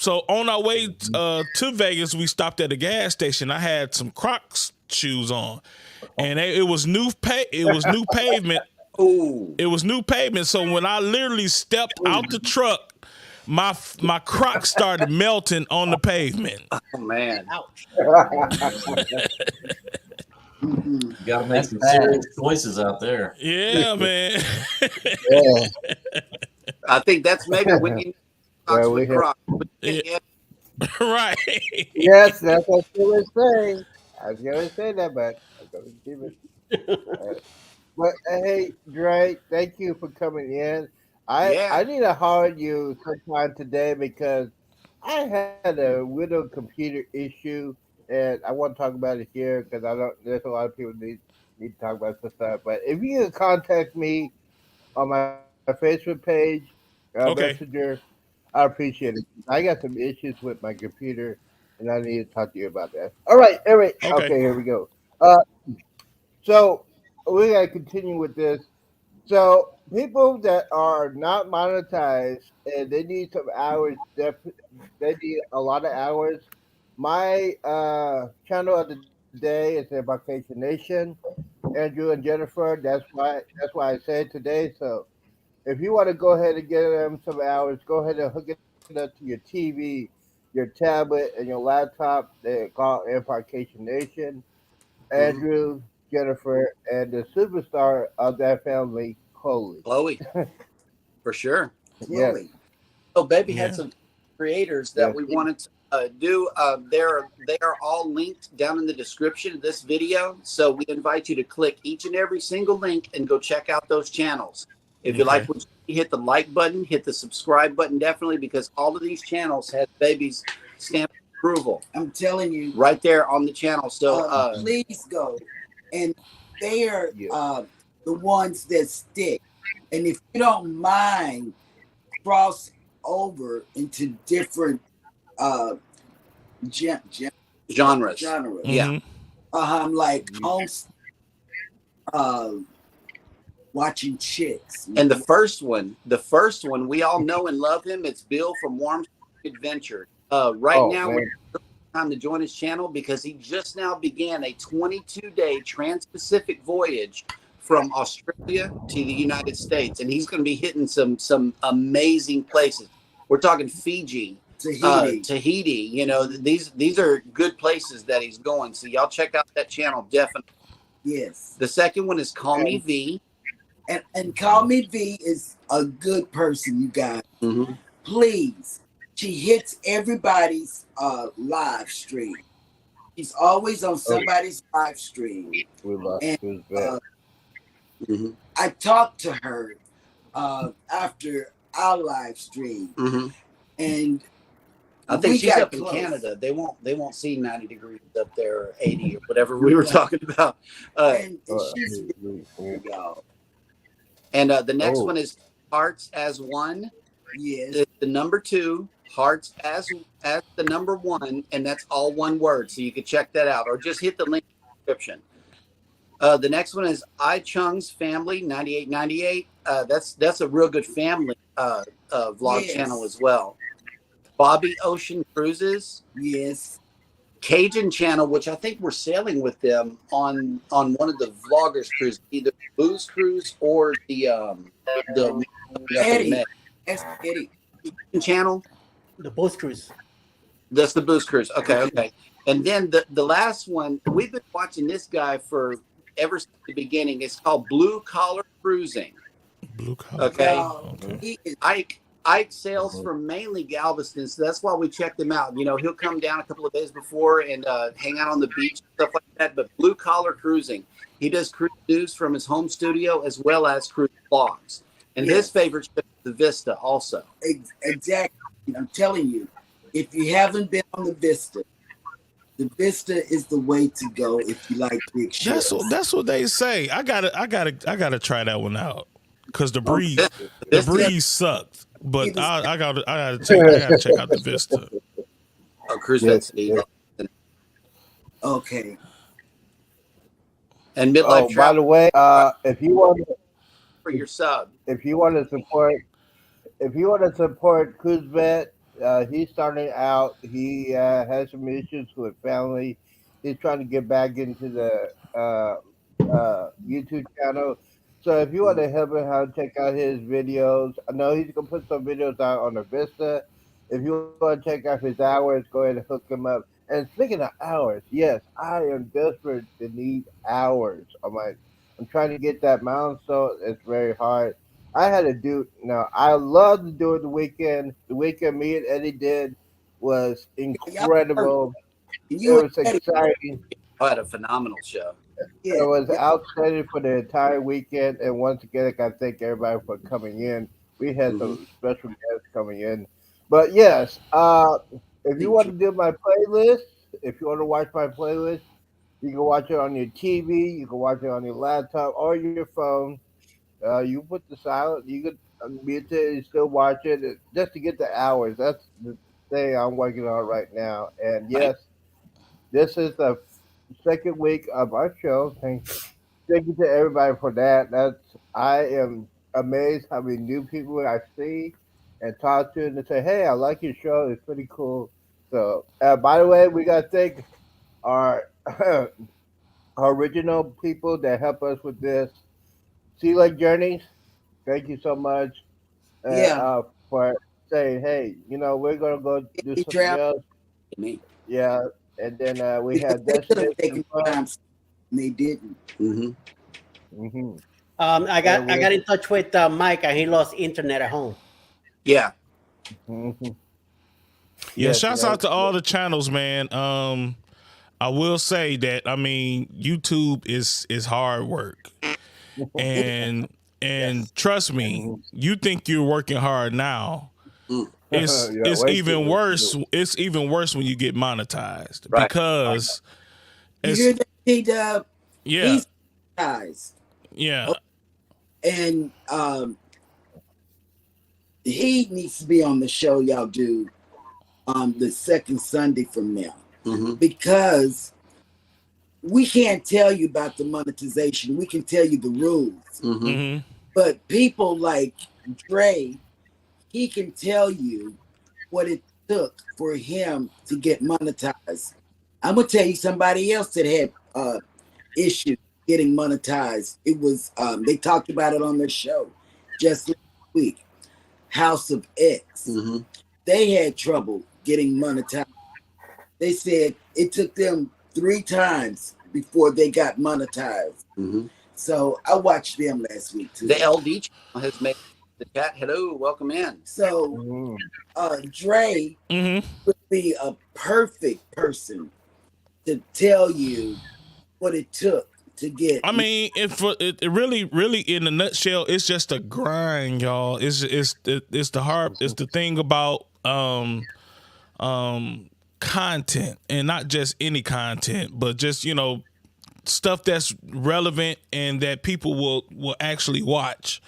so on our way to Vegas, we stopped at a gas station. I had some Crocs shoes on, and it was new pavement. Ooh. It was new pavement. So when I literally stepped out the truck, my Crocs started melting on the pavement. Oh man. Ouch. You gotta make That's some bad. serious choices out there. Yeah, man. yeah. I think that's maybe when you Well, we have- Crocs. Yeah. Right. Yes, that's what I was saying. I was going to say that, but I'm going to keep it. But hey, Dre, thank you for coming in. Yeah. I need to hard you sometime today because I had a little computer issue, and I want to talk about it here because I don't. There's a lot of people need to talk about this stuff. But if you can contact me on my Facebook page, Okay. Messenger, I appreciate it. I got some issues with my computer, and I need to talk to you about that. All right. Okay, here we go. So we gotta continue with this. So people that are not monetized and they need some hours, they need a lot of hours. My channel of the day is the Vacation Nation. Andrew and Jennifer. That's why I said today. So if you want to go ahead and get them some hours, go ahead and hook it up to your TV, your tablet, and your laptop. They call Embarkation Nation. Andrew, Jennifer, and the superstar of that family, Chloe. Chloe. For sure. Yes. Chloe. So baby Yeah. had some creators that Yes. we wanted to do. They are all linked down in the description of this video. So we invite you to click each and every single link and go check out those channels. If you like what you see, hit the like button, hit the subscribe button definitely, because all of these channels have baby's stamp of approval I'm telling you, right there on the channel. So please go. And they are Yeah. the ones that stick. And if you don't mind, cross over into different genres. Yeah. Mhm. Like watching chicks. And the first one, we all know and love him. It's Bill from Warm Adventure. Right Oh, now, man. we're time to join his channel because he just now began a 22-day trans-Pacific voyage from Australia to the United States, and he's going to be hitting some amazing places. We're talking Fiji, Tahiti. You know, these are good places that he's going. So y'all check out that channel definitely. Yes. The second one is Call Me V. And Call Me V is a good person, you guys. Mm-hmm. Please. She hits everybody's live stream. She's always on somebody's live stream. We lost And, who's back. Mm-hmm. I talked to her after our live stream, Mm-hmm. and I think we she's got up in close. Canada. They won't see 90 degrees up there or 80 or whatever we were talking about. And she's y'all. And the next Oh. one is Hearts as One. Yes. It's the number 2, Hearts as the number 1, and that's all one word. So you can check that out, or just hit the link in the description. The next one is I Chung's Family 9898. That's a real good family vlog Yes. channel as well. Bobby Ocean Cruises, Yes. Cajun channel, which I think we're sailing with them on one of the vloggers cruises, either Booze Cruise or the Eddie. That's Eddie. Channel. The Boost Cruise. That's the Boost Cruise. Okay. And then the last one, we've been watching this guy for ever since the beginning. It's called Blue Collar Cruising. Blue collar. Okay. Okay. He is Ike sails from mainly Galveston, so that's why we checked him out. You know, he'll come down a couple of days before and hang out on the beach, stuff like that. But Blue Collar Cruising, he does cruise news from his home studio as well as cruise vlogs. And his favorite ship is the Vista also. exactly. I'm telling you, if you haven't been on the Vista is the way to go if you like big ships. That's what they say. I gotta try that one out because the breeze sucked. But I gotta check out the Vista. Oh, cruise that's neat. Okay. And midlife By the travel way, if you want for your sub. if you want to support CruiseVet, he's starting out. He has some issues with family. He's trying to get back into the YouTube channel. So if you want to help him out, check out his videos. I know he's gonna put some videos out on the Vista. If you want to check out his hours, go ahead and hook him up. And speaking of hours, yes, I am desperate to need hours. I'm trying to get that milestone. It's very hard. I had to do I love to do it the weekend. The weekend me and Eddie did was incredible. It was exciting. I had a phenomenal show. Yeah. It was outstanding for the entire weekend. And once again, I got to thank everybody for coming in. We had some special guests coming in. But yes, if you want to do my playlist, if you want to watch my playlist, you can watch it on your TV, you can watch it on your laptop or your phone. You put the silent, you can mute it and still watch it just to get the hours. That's the thing I'm working on right now. And yes, this is the second week of our show. Thank you to everybody for that. I am amazed how many new people I see and talk to and they say, "Hey, I like your show. It's pretty cool." So, by the way, we got to thank our original people that help us with this. Sea Lake Journeys, thank you so much for saying, "Hey, we're gonna go do something else." Yeah, and then we had Destination Fun. They didn't. I got in touch with Mike and he lost internet at home. Yeah. Yeah, shouts out to all the channels, man. I will say that YouTube is hard work. And trust me, you think you're working hard now. It's even worse. It's even worse when you get monetized because you hear that, T-Dub? Yeah. He's monetized. Yeah. And he needs to be on the show y'all do the second Sunday from now. Because we can't tell you about the monetization. We can tell you the rules. But people like Dre, he can tell you what it took for him to get monetized. I'm going to tell you somebody else that had issues getting monetized. It was, they talked about it on their show just last week. House of X. They had trouble getting monetized. They said it took them 3 times before they got monetized. So I watched them last week too. The LD channel has made the chat. Hello, welcome in. So Dre would be a perfect person to tell you what it took to get. It really in a nutshell, it's just a grind, y'all. It's the thing about content, and not just any content, but just stuff that's relevant and that people will actually watch.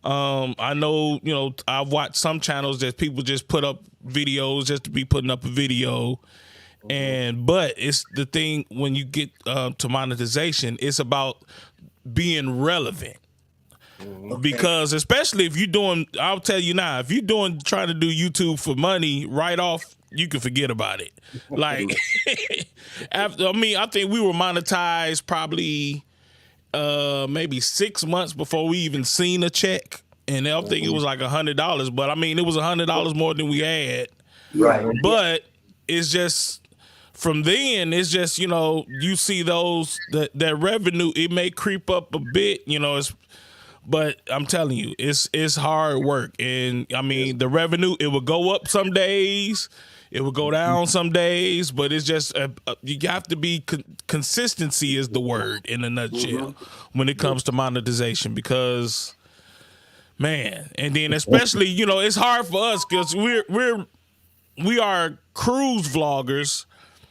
I know I've watched some channels that people just put up videos just to be putting up a video, but it's the thing when you get to monetization, it's about being relevant. Because especially if you're doing, I'll tell you now, if you're trying to do YouTube for money right off, you can forget about it. Like, I think we were monetized probably maybe 6 months before we even seen a check. and they'll think it was like $100, but I mean it was $100 more than we had. Right. But it's just from then, it's just, you know, you see that revenue, it may creep up a bit, you know, but I'm telling you, it's hard work. And I mean, the revenue, it will go up some days, it will go down some days, but it's just, you have to be, consistency is the word in a nutshell when it comes to monetization, because man, and then especially, you know, it's hard for us because we are cruise vloggers.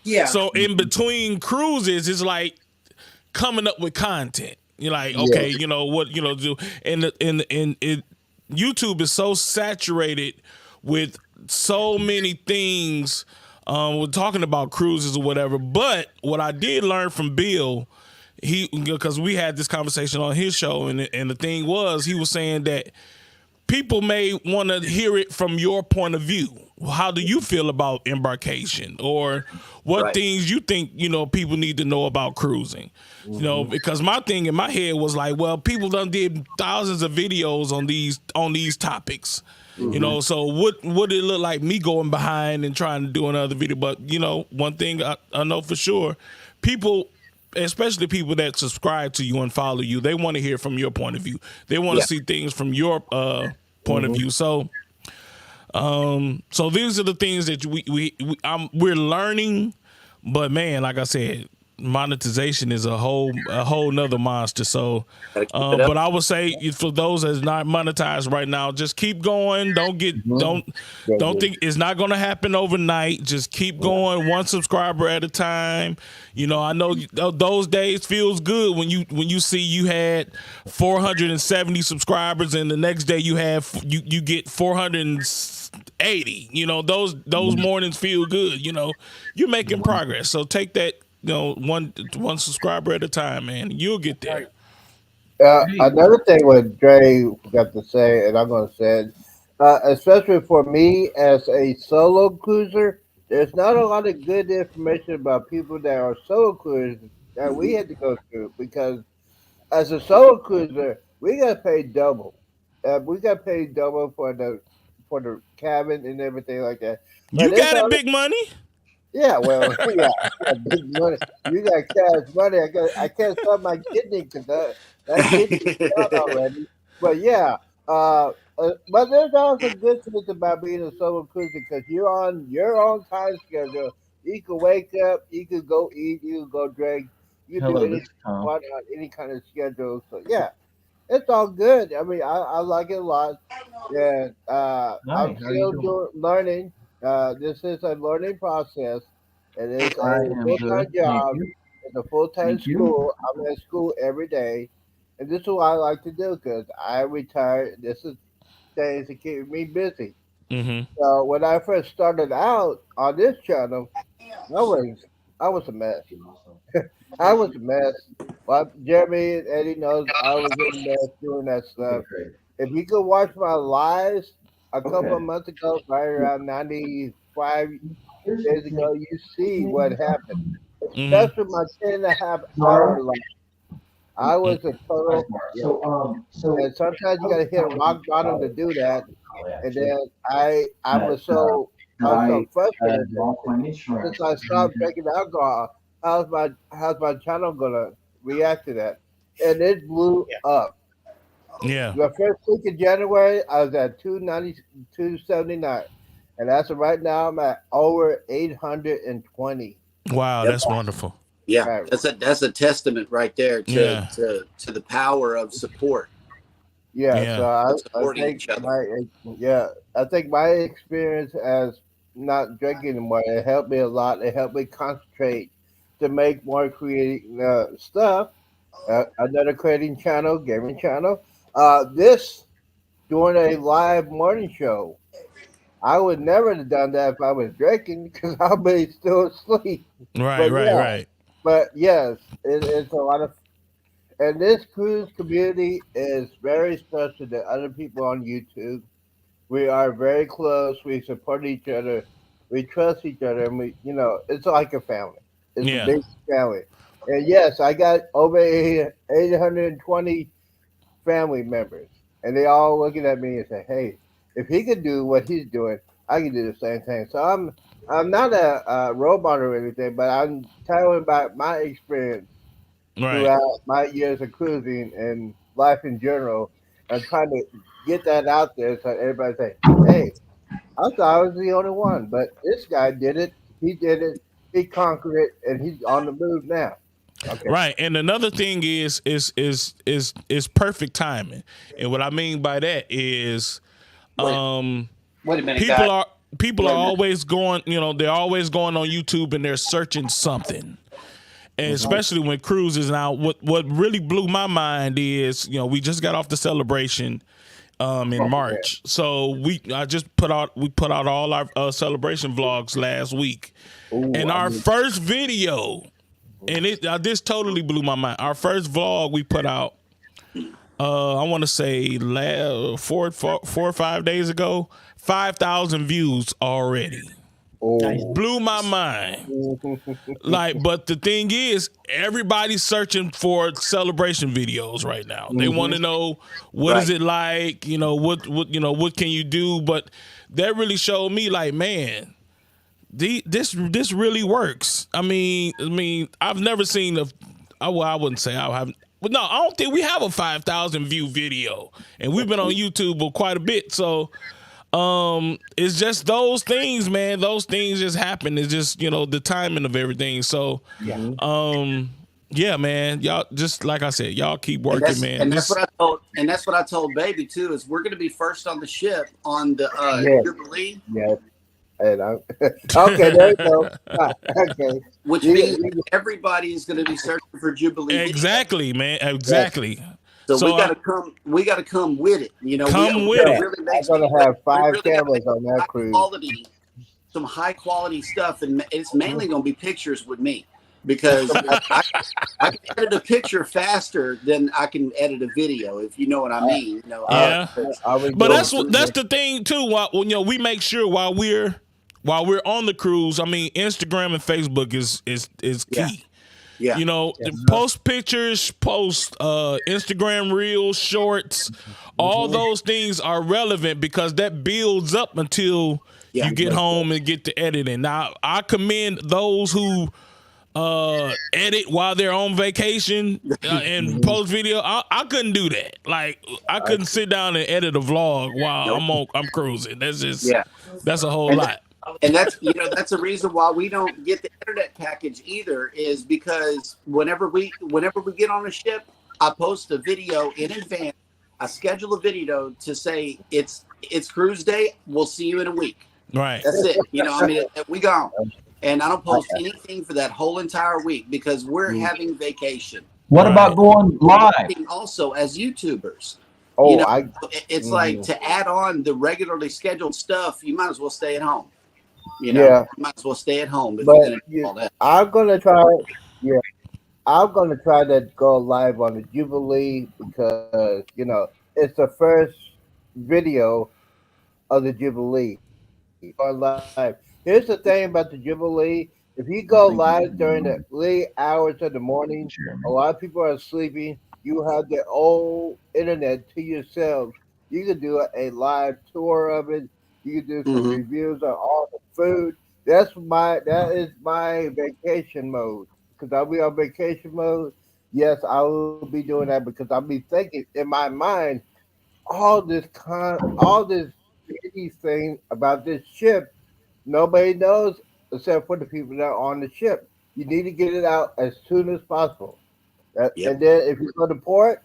Yeah. So in between cruises, it's like coming up with content. You're like, okay, you know what, you know, do and YouTube is so saturated with so many things. We're talking about cruises or whatever. But what I did learn from Bill, because we had this conversation on his show, and the thing was, he was saying that people may want to hear it from your point of view. How do you feel about embarkation, or what things you think, you know, people need to know about cruising? You know, because my thing in my head was like, well, people done did thousands of videos on these topics. You know, so what would it look like me going behind and trying to do another video? But you know, one thing I know for sure, people, especially people that subscribe to you and follow you, they want to hear from your point of view. They want to see things from your point of view. So so these are the things that we're learning, but man, like I said, monetization is a whole nother monster. So but I would say, for those that's not monetized right now, just keep going. Don't think it's not going to happen overnight. Just keep going, one subscriber at a time. You know, I know those days feels good when you see you had 470 subscribers and the next day you get 480. You know, those mornings feel good. You know, you're making progress. So take that, you know, one subscriber at a time, man. You'll get there. Another thing what Dre got to say, and I'm going to say it, especially for me as a solo cruiser, there's not a lot of good information about people that are solo cruisers that we had to go through, because as a solo cruiser, we got paid double. We got paid double for the cabin and everything like that. But You got it, big money. Yeah, well, yeah, big money. You got cash money. I can't sell my kidney because that kidney's out already. But yeah, but there's also good things about being a solo cruiser, because you're on your own time schedule. You can wake up, you can go eat, you can go drink, you can do anything you want on any kind of schedule. So yeah, it's all good. I mean, I like it a lot. Yeah, I'm still learning. This is a learning process. It is a full-time job. It's a full-time school. I'm at school every day. And this is what I like to do, because I retired. This is things that keep me busy. So when I first started out on this channel, I was a mess. I was a mess. Well, Jeremy and Eddie knows I was in a mess doing that stuff. If you could watch my lives a couple of months ago, right around 95 days ago, you see what happened. Especially my 10.5-hour life. I was a total. And sometimes you gotta hit rock bottom to do that. And then I was so frustrated. Since I stopped drinking alcohol, how's my channel gonna react to that? And it blew up. Yeah. The first week of January, I was at 279. And as of right now, I'm at over 820. Wow, that's wonderful. Yeah, Right. that's a testament right there to the power of support. Yeah. So I Supporting think each other. I think my experience as not drinking anymore, it helped me a lot. It helped me concentrate to make more creative stuff. Another creating channel, gaming channel. This doing a live morning show. I would never have done that if I was drinking, because I'll be still asleep. Right. But yes, it's a lot of, and this cruise community is very special to other people on YouTube. We are very close. We support each other. We trust each other, and it's like a family. It's a big family. And yes, I got over 820 family members. and they all looking at me and say, "Hey, if he can do what he's doing, I can do the same thing." So I'm not a role model or anything, but I'm telling about my experience Right. throughout my years of cruising and life in general, and trying to get that out there so everybody say, "Hey, I thought I was the only one, but this guy did it. He did it. He conquered it, and he's on the move now." Okay. Right. And another thing is perfect timing. And what I mean by that is Wait a minute, people guys. are always going, they're always going on YouTube and they're searching something. And especially when cruises now, what really blew my mind is, we just got off the celebration in March. So we put out all our celebration vlogs last week. And our first video, and this totally blew my mind. Our first vlog we put out, I want to say 4 or 5 days ago, 5,000 views already. Blew my mind. But the thing is, everybody's searching for celebration videos right now. They want to know what is it like, what can you do? But that really showed me, like, man, this really works. I mean, I've never seen I wouldn't say I haven't. But no, I don't think we have a 5,000 view video, and we've been on YouTube for quite a bit. So. It's just those things, man. Those things just happen. It's just, the timing of everything. So, yeah, man. Y'all, just like I said, y'all keep working, man. And that's what I told Baby too. Is we're going to be first on the ship on the Jubilee. Yes. And okay, there you go. Okay. Which means everybody is going to be searching for Jubilee. Exactly, man. Exactly. Yes. So we gotta come with it. Come with it. Really I'm gonna have 5 cameras on that cruise. Some high quality stuff, and it's mainly gonna be pictures with me because I can edit a picture faster than I can edit a video, if you know what I mean. Yeah. But that's the thing too. While we make sure while we're on the cruise, Instagram and Facebook is key. Yeah. Post pictures, post Instagram reels, shorts, all those things are relevant because that builds up until you get home and get to editing. Now, I commend those who edit while they're on vacation and post video. I couldn't do that. Like, I couldn't sit down and edit a vlog while I'm cruising. That's just that's a whole lot. And that's that's a reason why we don't get the internet package either, is because whenever we get on a ship, I post a video in advance. I schedule a video to say it's cruise day. We'll see you in a week. Right. That's it. We gone. And I don't post anything for that whole entire week because we're having vacation. What about going live? Also, as YouTubers. Oh, it's like to add on the regularly scheduled stuff, you might as well stay at home. You might as well stay at home. I'm gonna try. Yeah, I'm gonna try to go live on the Jubilee because it's the first video of the Jubilee on live. Here's the thing about the Jubilee: if you go live during the late hours of the morning, a lot of people are sleeping. You have the old internet to yourself. You can do a live tour of it. You can do some reviews on all the food. That is my vacation mode. Because I'll be on vacation mode. Yes, I will be doing that because I'll be thinking in my mind all this thing about this ship. Nobody knows except for the people that are on the ship. You need to get it out as soon as possible. And then if you go to port,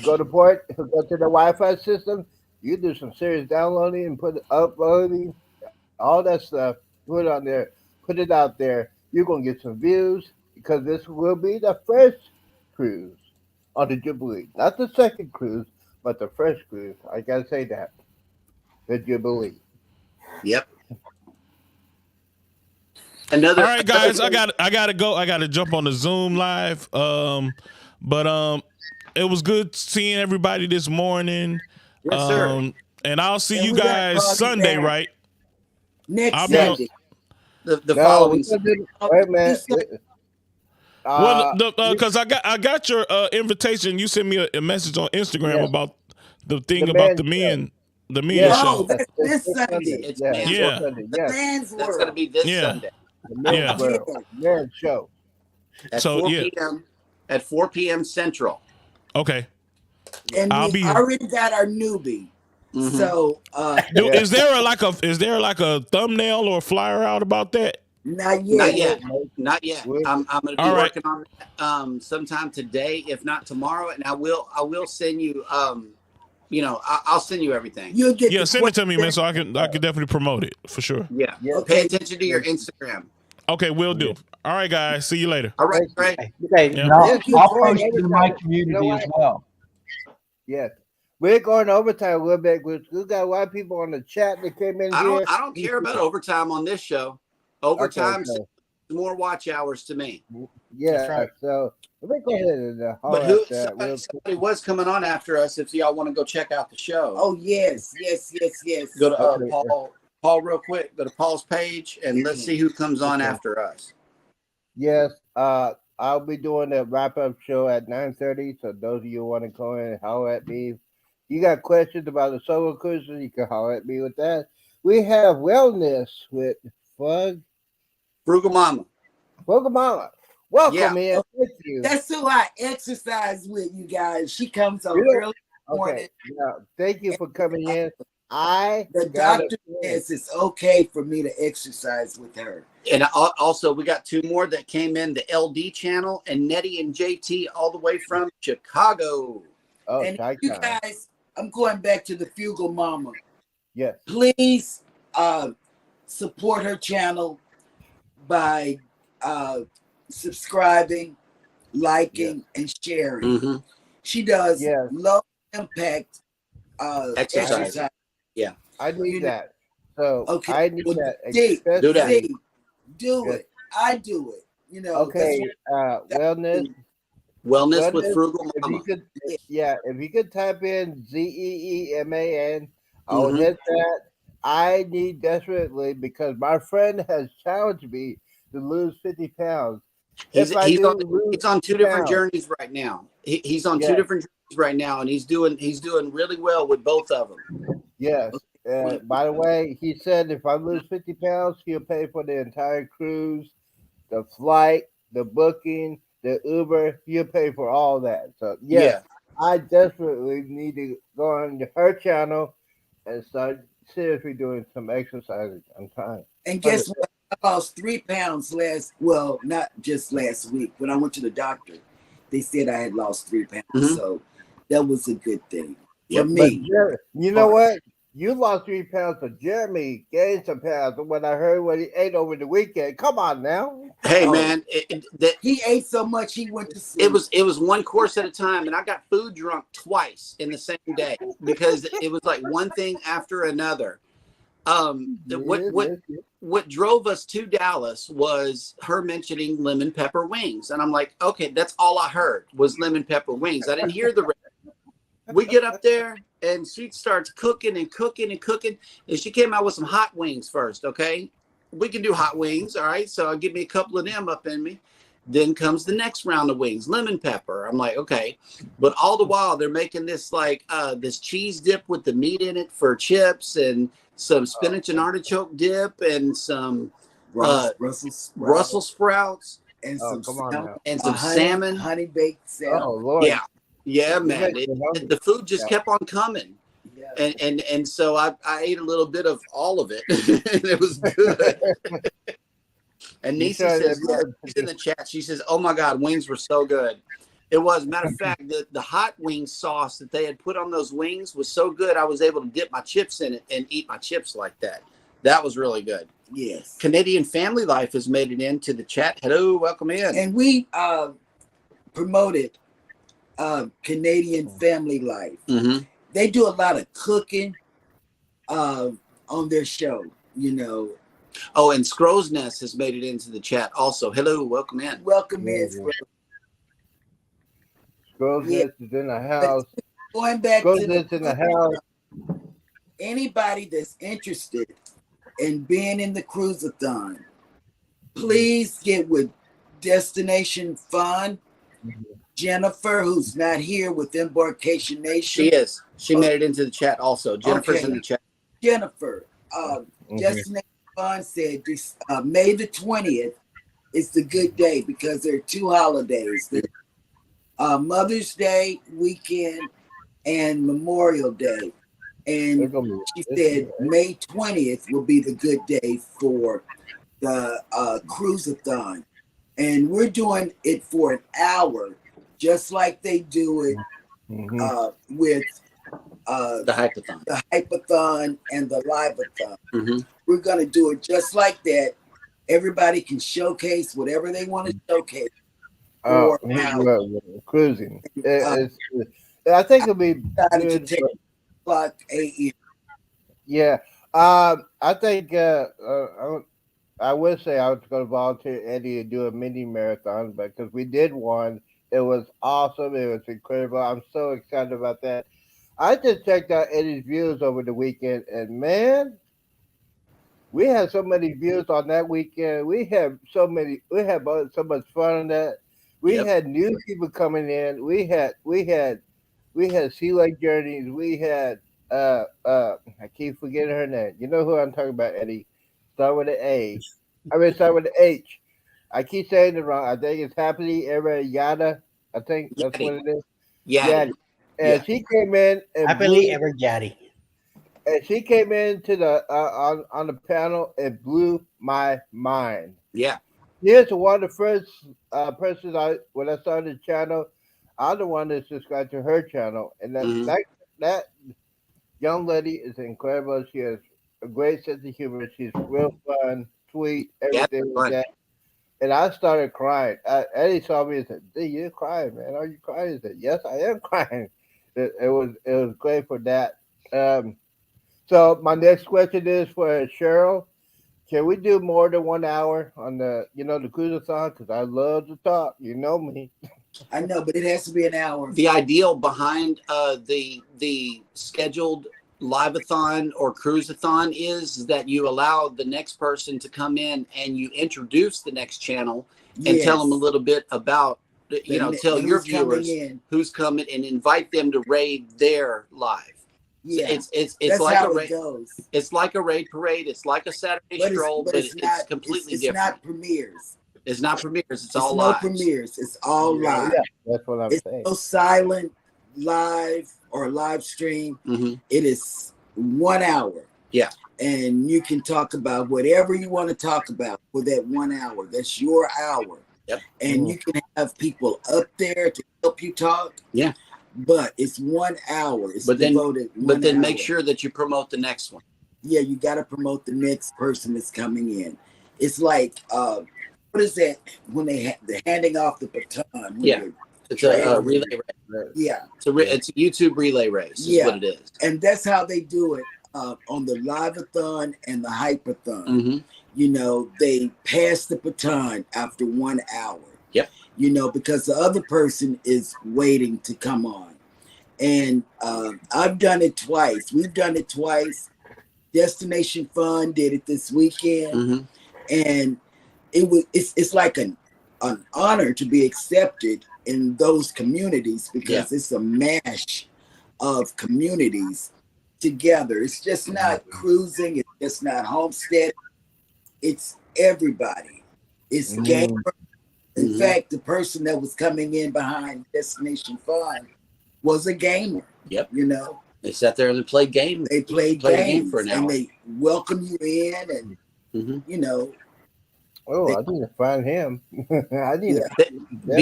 go to the Wi-Fi system. You do some serious downloading and uploading, all that stuff. Put it on there, put it out there. You're gonna get some views because this will be the first cruise on the Jubilee, not the second cruise, but the first cruise. I gotta say that, the Jubilee. Yep. All right, guys, I gotta go. I gotta jump on the Zoom live. But it was good seeing everybody this morning. Yes, sir. And I'll see you guys Sunday, right? Next Sunday. The following. Wait, man. Because I got your invitation. You sent me a message on Instagram about The thing The about men's the men Yeah. show. No, that's this Sunday. It's Yeah, Man's Yeah. World. Sunday, The yes. Man's That's going to World. be this Yeah. Sunday The men's Yeah. world, men's show. at So, 4 yeah. p.m. At 4 p.m. Central. Okay. And I'll we be here. already got our newbie. Mhm. So Yeah. Is there like a thumbnail or flyer out about that? not yet. Not yet. Not yet. We're- I'm going to be All right. working on that sometime today, if not tomorrow, and I will send you. I'll send you everything. You'll get Yeah, the send it to me, man, question. so I can definitely promote it for sure. Yeah. Yeah. Pay attention to your Instagram. Okay, will do. All right, guys. See you later. All right, Thank you. great. Okay. Yeah. And I'll, Yes, I'll we're post going it in my overtime. community You know as what? well. Yes. We're going overtime a little bit. We got a lot of people on the chat that came in I here. don't care about overtime on this show. Overtime Okay, so, more watch hours to me. yeah. That's right. So let me go ahead and holler But at that. somebody was coming on after us. If y'all want to go check out the show, Oh yes. go to Okay. Paul real quick. Go to Paul's page and let's see who comes on Okay. after us. Yes. I'll be doing a wrap up show at 9:30. So those of you who want to go in and holler at me, you got questions about the solo cruises, you can holler at me with that. We have wellness with Frugal Mama. Mama. Welcome Yeah. in. Thank you. That's who I exercise with, you guys. She comes on Yeah. early morning. Okay. Now, thank you for coming in. I The got doctor says it's okay for me to exercise with her. And also, we got two more that came in the LD channel and Nettie and JT all the way from Chicago. Oh, And Chi you Town. guys, I'm going back to the Fugal Mama. Yes. Please support her channel by subscribing, liking, and sharing. Mm-hmm. She does Yes. low impact Exercise. exercise. I need You know- that. So Okay. I need Well, that. D, Do that. especially- D, do Yes. it. I do it. You know. Okay. that's Wellness. Wellness with Wellness, Frugal If you Mama. could, if you could type in ZEEMAN, I'll Mhm. hit that. I need desperately because my friend has challenged me to lose 50 pounds. He's If I he's do on lose he's on two 50 different pounds, journeys right now. He's on two Yes. different journeys right now, and he's doing really well with both of them. yes. By the way, he said if I lose 50 pounds, he'll pay for the entire cruise, the flight, the booking, the Uber. He'll pay for all that. So, yes, I desperately need to go on her channel and start seriously doing some exercises. I'm trying. And guess what? I lost 3 pounds not just last week. When I went to the doctor, they said I had lost 3 pounds. Mhm. So that was a good thing Yep. for But me. you know what? You lost 3 pounds, but Jeremy gained some pounds from what I heard what he ate over the weekend. Come on now. Hey Oh. man, He ate so much he went to sleep. it was one course at a time, and I got food drunk twice in the same day because it was like one thing after another. What drove us to Dallas was her mentioning lemon pepper wings, and I'm like, okay, that's all I heard was lemon pepper wings. I didn't hear the rest. We get up there, and she starts cooking and cooking and cooking, and she came out with some hot wings first. Okay, we can do hot wings, all right. So I'll give me a couple of them up in me. Then comes the next round of wings, lemon pepper. I'm like, okay, but all the while they're making this this cheese dip with the meat in it for chips and some spinach and artichoke dip and some Brussels sprouts and Oh, some come on salmon, now. and some honey, salmon. honey baked salmon. Oh, Lord. Yeah, man. make me hungry. The food just kept on coming, Yeah. and so I ate a little bit of all of it, and it was good. And You Nisi tried says, that yeah, bird. she's in the chat. She says, "Oh my God, wings were so good." It was. Matter of fact, the hot wing sauce that they had put on those wings was so good. I was able to dip my chips in it and eat my chips like that. That was really good. Yes. Canadian Family Life has made it into the chat. Hello, welcome in. And we promoted Canadian Family Life. Mm-hmm. They do a lot of cooking on their show, you know. Oh, and Scrow's Nest has made it into the chat also. Hello, welcome in. Welcome in. Yeah. Scrolls Yeah. is in the house. Going back Scrolls to is in the house. anybody that's interested in being in the cruise-a-thon, please get with Destination Fun Jennifer, who's not here with Embarkation Nation. She is. She made it into the chat also. Jennifer's Okay. in the chat. Jennifer, Mhm. Destination Fun said this, May the 20th is the good day because there are two holidays. There's Mother's Day weekend and Memorial Day. They're And gonna be- she this said year, right? May 20th will be the good day for the cruise-a-thon. And we're doing it for an hour, just like they do it Mhm. with The Hypathon. the Hypathon and the Live-a-thon. Mm-hmm. We're going to do it just like that. Everybody can showcase whatever they want to showcase. Oh, for an hour. well, cruising. I think it'll be Decided to good. take o'clock a.m. Yeah. I think I would say I was going to volunteer Eddie to do a mini marathon, but because we did one, it was awesome. It was incredible. I'm so excited about that. I just checked out Eddie's views over the weekend, and man, we had so many views on that weekend. We had so much fun on that. We Yep. had new people coming in. We had Sea Lake Journeys. We had I keep forgetting her name. You know who I'm talking about, Eddie? Start with an A. Start with an H. I keep saying it wrong. I think it's Happily Ever Yada. I think that's Yadi. what it is. Yeah. Yadi. And Yeah. she came in and Happily blew- ever Jaddy. and she came into the on the panel and blew my mind. Yeah. Here's one of the first persons when I started the channel. I'm the one that subscribed to her channel, and Mhm. that young lady is incredible. She has a great sense of humor. She's real fun, sweet, everything fun. like that. And I started crying. Eddie saw me and said, "Dude, you're crying, man. Are you crying?" I said, "Yes, I am crying." It was great for that. So my next question is for Cheryl. Can we do more than 1 hour on the cruise-a-thon? Because I love to talk. You know me. I know, but it has to be an hour. The ideal behind the scheduled live-a-thon or cruise-a-thon is that you allow the next person to come in and you introduce the next channel and tell them a little bit about, tell your who's coming viewers in. who's coming and invite them to raid their live. Yeah, It's that's like how a it raid. goes. It's like a raid parade. It's like a Saturday stroll, but it's not completely it's different. not premieres. It's not premieres. It's It's all no live. premieres. It's all live. Yeah, that's what I'm It's saying. no silent live or live stream. Mm-hmm. It is 1 hour. Yeah. And you can talk about whatever you want to talk about for that 1 hour. That's your hour. Yep. And you can have people up there to help you talk. Yeah. But it's 1 hour. It's But then- devoted. But then make hour. sure that you promote the next one. Yeah, you got to promote the next person that's coming in. It's like, what is that when they're handing off the baton? when Yeah. you're- It's a relay race. Yeah. It's a YouTube relay race. Is Yeah. what it is. And that's how they do it on the Live-a-thon and the Hypathon. Mm-hmm. They pass the baton after 1 hour. Yep. Because the other person is waiting to come on. And I've done it twice. We've done it twice. Destination Fun did it this weekend. Mm-hmm. And it's like an honor to be accepted in those communities because it's a mash of communities together. It's just not cruising. It's just not homestead. It's everybody. It's gamer. In fact, the person that was coming in behind Destination Fun was a gamer. Yep. They sat there and played games. They played Play a game games for an and hour. they welcome you in and Oh, I need to find him. I need to.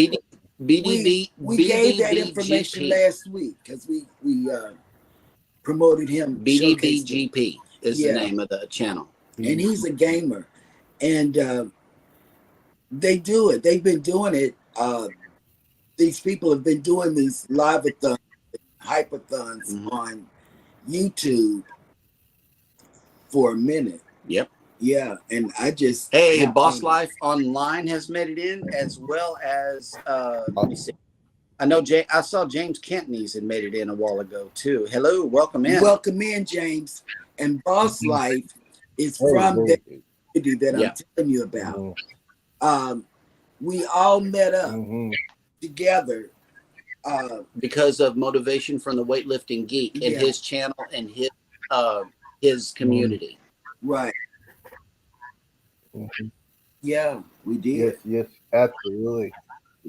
BDB. we gave that information last week because we promoted him. showcased him. BDBGP is the name of the channel. And he's a gamer. And they do it. They've been doing it. These people have been doing these live-a-thons, hypathons on YouTube for a minute. Yep. Yeah, and I just Hey, Boss Life Online has made it in, as well as let me see. I know I saw James Kentney's had made it in a while ago too. Hello, welcome in. Welcome in, James. And Boss Life is from the community that I'm telling you about. We all met up together because of motivation from the weightlifting geek and Yeah. his channel and his community. Right. Mhm. Yeah, we did. Yes, yes, absolutely.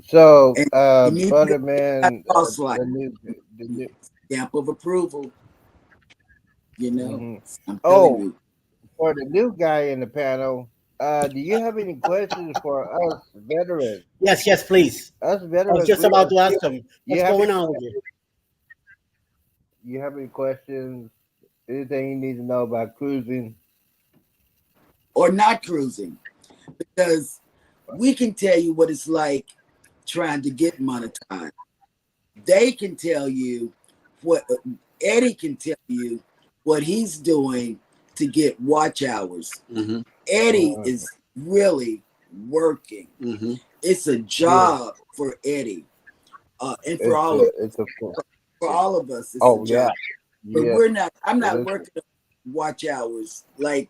So, And you need to brother get man, that boss like the new stamp of approval. You know, Mhm. I'm telling Oh, you. for the new guy in the panel, do you have any questions for us veterans? Yes, please. Us I was veterans, just about to ask him, you what's have going any, on with you? you have any questions? Anything you need to know about cruising? Or not cruising, because we can tell you what it's like trying to get monetized. They can tell you what Eddie can tell you what he's doing to get watch hours. Mm-hmm. Eddie is really working. Mm-hmm. It's a job for Eddie, and for all of us. It's a job. But yeah. we're not. I'm not It is. working watch hours like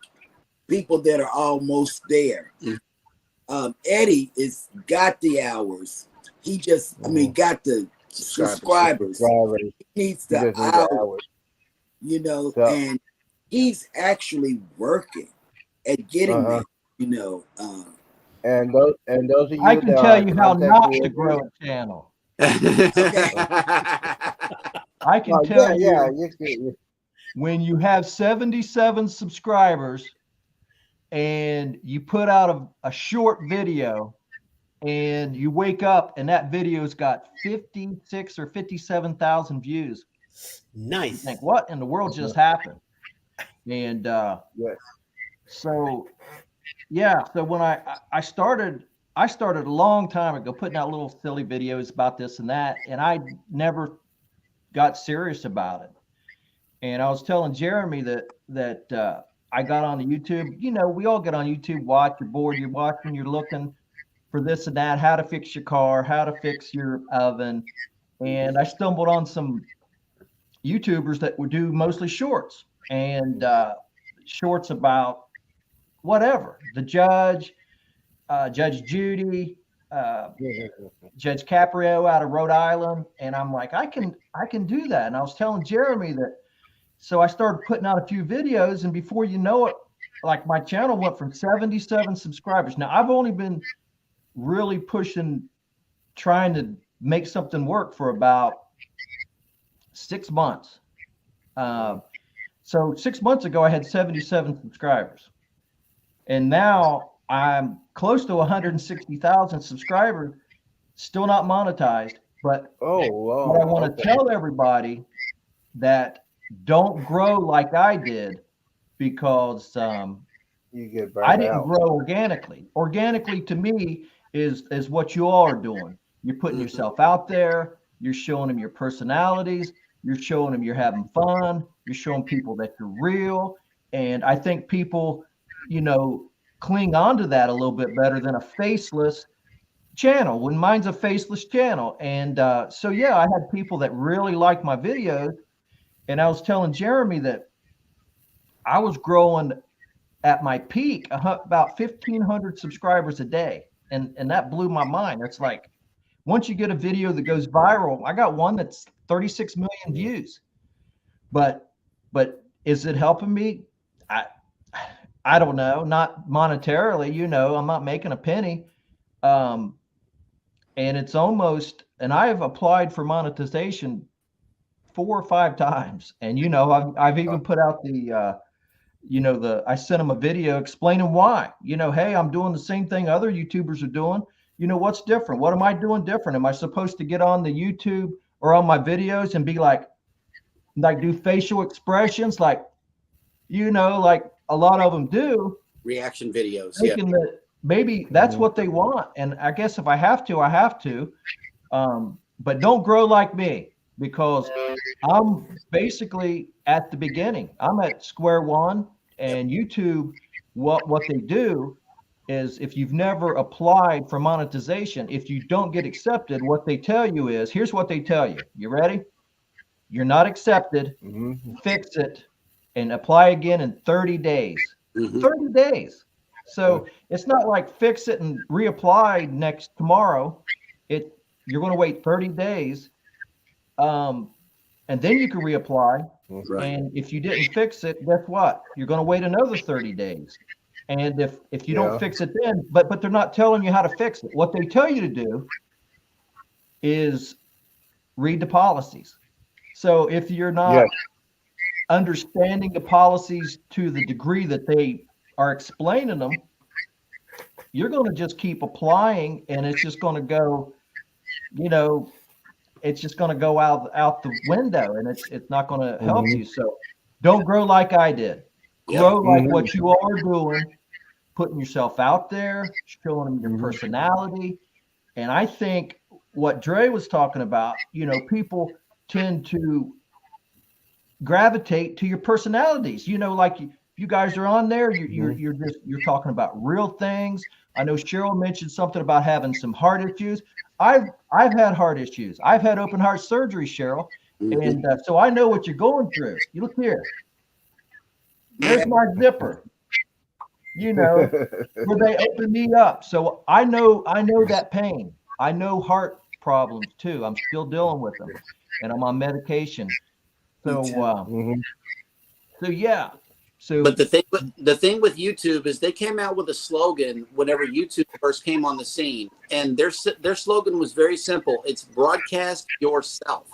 people that are almost there. Eddie is got the hours. He just, got the subscribers. He needs the hours, you know, So- and he's actually working at getting that, you know. And those of you I can that tell are you how content not to creators- grow a channel. Okay. I can Oh, tell yeah, you when you have 77 subscribers and you put out a short video and you wake up and that video's got 56 or 57,000 views. You Nice. think, what in the world just happened? And Yes. so yeah, so when I started a long time ago putting out little silly videos about this and that, and I never got serious about it. And I was telling Jeremy that I got on YouTube. You know, we all get on YouTube, watch, you're bored, you're watching, you're looking for this and that, how to fix your car, how to fix your oven. And I stumbled on some YouTubers that would do mostly shorts and shorts about whatever, the judge, Judge Judy, Judge Caprio out of Rhode Island. And I'm like, I can do that. And I was telling Jeremy that, so I started putting out a few videos, and before you know it, like my channel went from 77 subscribers. Now I've only been really pushing, trying to make something work for about 6 months. So 6 months ago, I had 77 subscribers. And now I'm close to 160,000 subscribers, still not monetized. But what I want to tell everybody that don't grow like I did, because you get I didn't grow organically. Organically to me is what you all are doing. You're putting yourself out there. You're showing them your personalities. You're showing them you're having fun. You're showing people that you're real. And I think people, you know, cling on to that a little bit better than a faceless channel. When mine's a faceless channel. And so, yeah, I had people that really liked my videos. And I was telling Jeremy that I was growing at my peak about 1,500 subscribers a day. And that blew my mind. It's like, once you get a video that goes viral, I got one that's 36 million views. But is it helping me? I don't know. Not monetarily, you know, I'm not making a penny. And it's almost, and I've applied for monetization 4 or 5 times. And, you know, I've even put out the, I sent them a video explaining why, you know, hey, I'm doing the same thing other YouTubers are doing. You know, what's different? What am I doing different? Am I supposed to get on the YouTube or on my videos and be like do facial expressions? Like, you know, like a lot of them do. Reaction videos. Thinking that maybe that's what they want. And I guess if I have to, I have to. But don't grow like me, because I'm basically at the beginning. I'm at square one. And YouTube, what they do is, if you've never applied for monetization, if you don't get accepted, what they tell you is, here's what they tell you. You ready? You're not accepted. Fix it and apply again in 30 days. 30 days. So it's not like fix it and reapply tomorrow. You're going to wait 30 days And then you can reapply. Right. And if you didn't fix it, guess what? You're going to wait another 30 days. And if you don't fix it then, but they're not telling you how to fix it. What they tell you to do is read the policies. So if you're not understanding the policies to the degree that they are explaining them, you're going to just keep applying, and it's just going to go, it's just going to go out the window, and it's not going to help you. So don't grow like I did. Grow like what you are doing, putting yourself out there, showing them your personality. And I think what Dre was talking about, people tend to gravitate to your personalities. Like you guys are on there, you're talking about real things. I know Cheryl mentioned something about having some heart issues. I've had heart issues. I've had open heart surgery, Cheryl, and so I know what you're going through. You look here. There's my zipper. Where they open me up. So I know that pain. I know heart problems too. I'm still dealing with them, and I'm on medication. So yeah. But the thing with YouTube is they came out with a slogan whenever YouTube first came on the scene, and their slogan was very simple. It's broadcast yourself.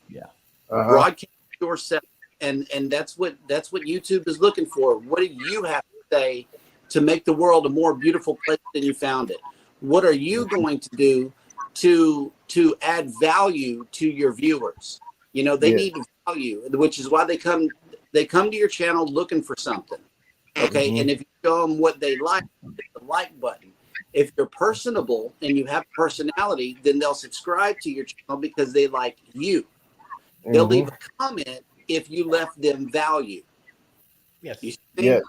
Yeah. Broadcast yourself, and that's what YouTube is looking for. What do you have to say to make the world a more beautiful place than you found it? What are you going to do to add value to your viewers? They need value, which is why they come to your channel looking for something. Okay. And if you show them what they like, hit the like button. If you're personable and you have personality, then they'll subscribe to your channel because they like you. They'll leave a comment if you left them value. Yes. You see?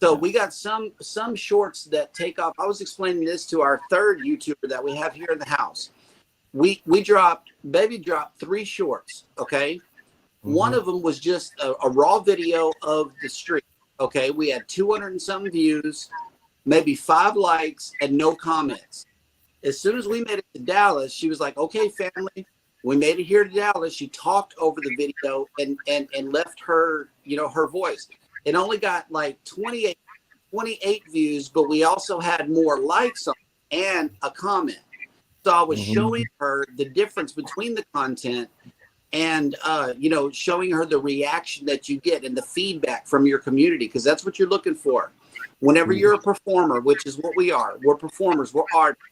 So we got some shorts that take off. I was explaining this to our third YouTuber that we have here in the house. Baby dropped 3 shorts. Okay. One of them was just a raw video of the street. Okay. We had 200 and some views, maybe 5 likes and no comments. As soon as we made it to Dallas, she was like, okay, family, we made it here to Dallas. She talked over the video and left her, her voice. It only got like 28 views, but we also had more likes on it and a comment. So I was showing her the difference between the content and, showing her the reaction that you get and the feedback from your community, because that's what you're looking for. Whenever you're a performer, which is what we are, we're performers, we're artists,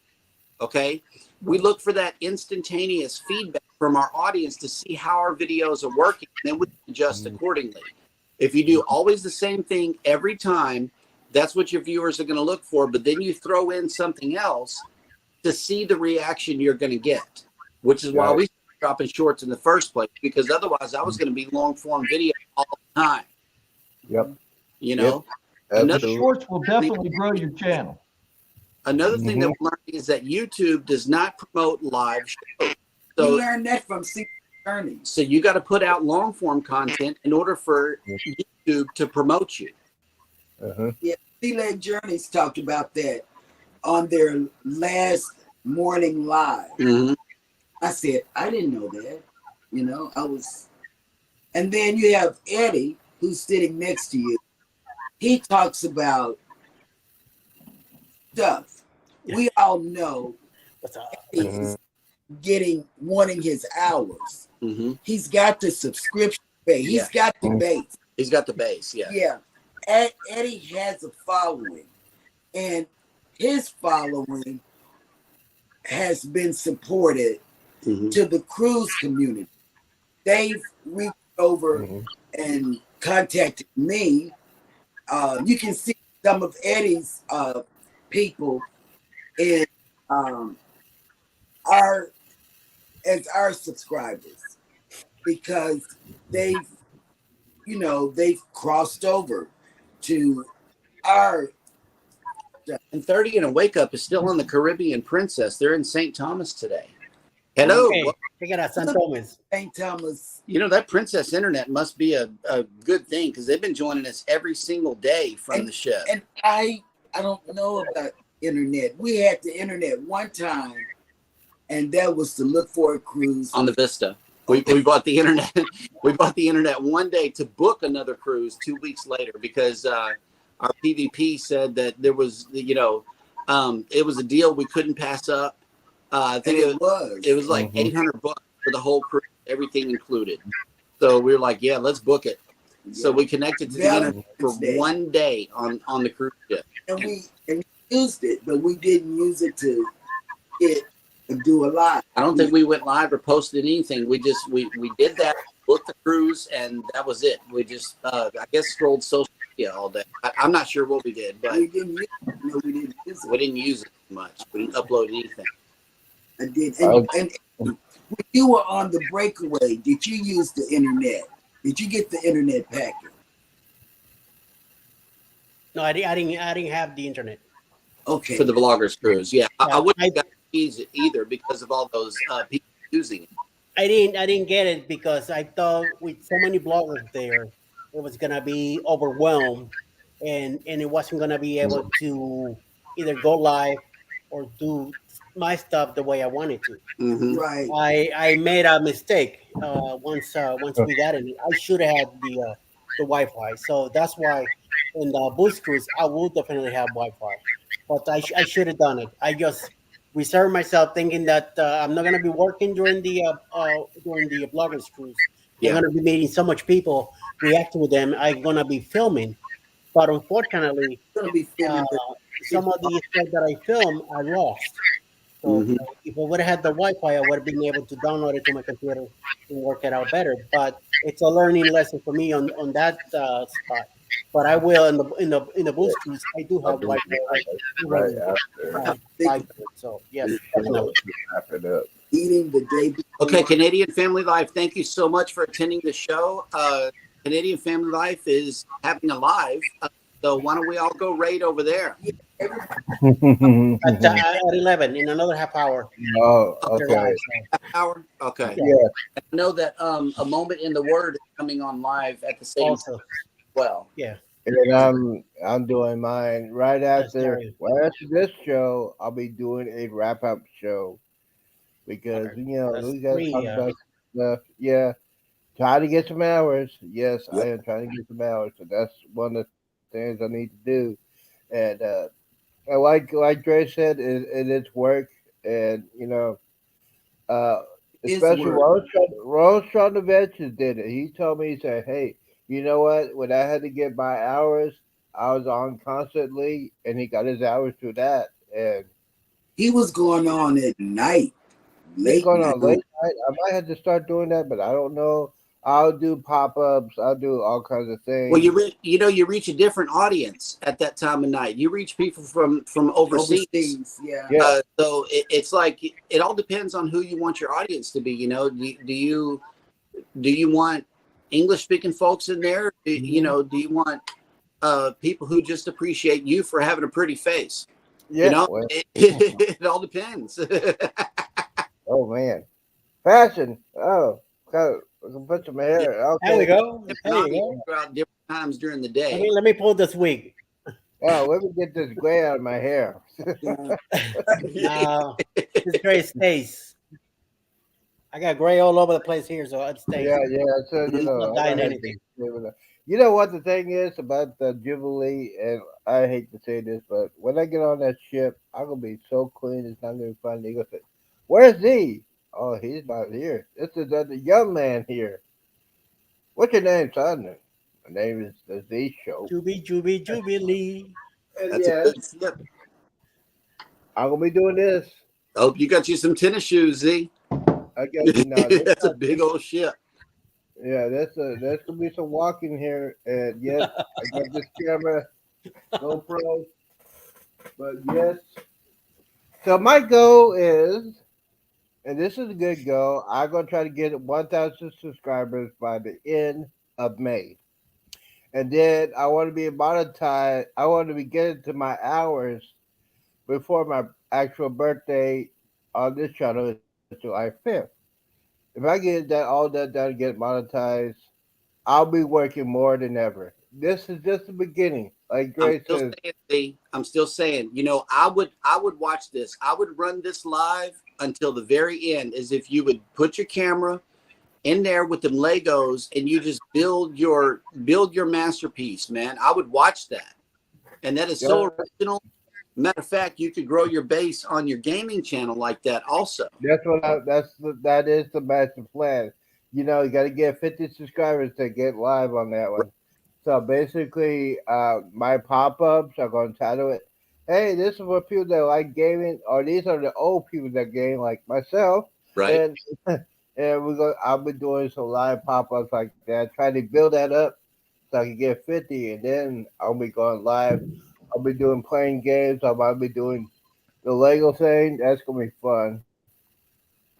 okay? We look for that instantaneous feedback from our audience to see how our videos are working, and then we adjust accordingly. If you do always the same thing every time, that's what your viewers are going to look for, but then you throw in something else to see the reaction you're going to get, which is why we started dropping shorts in the first place, because otherwise I was going to be long form video all the time. Yep. Another shorts will definitely grow your channel. Another thing that we're learning is that YouTube does not promote live shows. So you learned that from Secret Journeys. So you got to put out long form content in order for YouTube to promote you. Yeah, Secret Journeys talked about that on their last morning live. I said, I didn't know that. And then you have Eddie, who's sitting next to you. He talks about stuff. We all know he's wanting his hours. He's got the subscription base. He's got the base. He's got the base, Yeah. Eddie has a following, and his following has been supported to the cruise community. They've reached over and contacted me. You can see some of Eddie's people in our subscribers, because they've crossed over to our. And 30 and a Wake Up is still on the Caribbean Princess. They're in St. Thomas today. Hello. Okay. Look at St. Thomas. St. Thomas. That Princess Internet must be a good thing, because they've been joining us every single day from the ship. And I don't know about internet. We had the internet one time, and that was to Look for a Cruise on the Vista. We bought the internet. We bought the internet one day to book another cruise 2 weeks later because our PVP said that there was, it was a deal we couldn't pass up. I think it was like $800 for the whole cruise, everything included. So we were like, yeah, let's book it. Yeah. So we connected to the internet for 1 day on the cruise ship. And we used it, but we didn't use it to do a lot. I don't think we went live or posted anything. We just we did that, booked the cruise, and that was it. We just I guess scrolled social media all day. I'm not sure what we did, but we didn't use it. No, we didn't use it. We didn't use it much. We didn't upload anything. I did. And when you were on the breakaway, did you use the internet? Did you get the internet packet? No, I didn't have the internet. Okay. For the Vloggers cruise, yeah. I wouldn't use it either because of all those people using it. I didn't get it because I thought with so many bloggers there, it was gonna be overwhelmed, and it wasn't gonna be able to either go live or do my stuff the way I wanted to. Mm-hmm. Right. I made a mistake once we got in. I should have had the Wi-Fi. So that's why in the boost cruise I will definitely have Wi-Fi. But I should have done it. I just reserved myself thinking that I'm not gonna be working during the bloggers cruise. Yeah. I'm gonna be meeting so much people, reacting with them. I'm gonna be filming, but unfortunately, some of the stuff that I filmed I lost. So if I would have had the Wi-Fi, I would have been able to download it to my computer and work it out better. But it's a learning lesson for me on that spot. But I will in the boost cruise. I do have Wi-Fi. So yes, definitely. Eating the day before. Okay, Canadian Family Life, thank you so much for attending the show. Canadian Family Life is having a live, so why don't we all go raid over there? At 11 in another half hour. Oh, okay. Half hour? Okay. Yeah. I know that A Moment in the Word is coming on live at the same time as well. Yeah. And I'm doing mine right after this show. I'll be doing a wrap up show because we got some stuff. Yeah, try to get some hours. Yes, I am trying to get some hours. So that's one of the things I need to do. And like Dre said, it is work, and especially Rose Tronevicius did it. He told me, he said, "Hey, you know what? When I had to get my hours, I was on constantly, and he got his hours through that." And he was going on at night, late night. I might have to start doing that, but I don't know. I'll do pop-ups. I'll do all kinds of things. Well, you reach a different audience at that time of night. You reach people from overseas. Yeah. So it's like it all depends on who you want your audience to be. Do you want English-speaking folks in there? Do you want people who just appreciate you for having a pretty face? Yeah. It all depends. Oh man, fashion. Oh, God. Put some hair. Okay. There we go. There you go. Throughout different times during the day. Let me pull this wig. Oh, let me get this gray out of my hair. This gray stays. I got gray all over the place here, so it stays. Yeah. So not dying anything. You know what the thing is about the Jubilee, and I hate to say this, but when I get on that ship, I'm gonna be so clean. It's not gonna be fun. They gonna say, "Where's he?" Oh, he's not here. This is the young man here. What's your name, son? My name is the Z Show. Jubilee. That's a good slip. I'm gonna be doing this. Oh, you got you some tennis shoes, Z. I guess that's a big old ship. Yeah, there's gonna be some walking here, and yes, I got this camera, GoPro. But yes, so my goal is. And this is a good goal. I'm going to try to get 1,000 subscribers by the end of May. And then I want to be monetized. I want to be getting to my hours before my actual birthday on this channel is July 5th. If I get all that done and get monetized, I'll be working more than ever. This is just the beginning. Like Grace says. I'm still saying, I would watch this. I would run this live until the very end, as if you would put your camera in there with them Legos, and you just build your masterpiece, man. I would watch that, and that is so original. Matter of fact, you could grow your base on your gaming channel like that, also. That is the master plan. You know, you got to get 50 subscribers to get live on that one. So basically, my pop-ups are going to title it, "Hey, this is for people that like gaming," or these are the old people that game, like myself. Right. And I'll be doing some live pop-ups like that, trying to build that up so I can get 50, and then I'll be going live. I'll be playing games. I might be doing the Lego thing. That's gonna be fun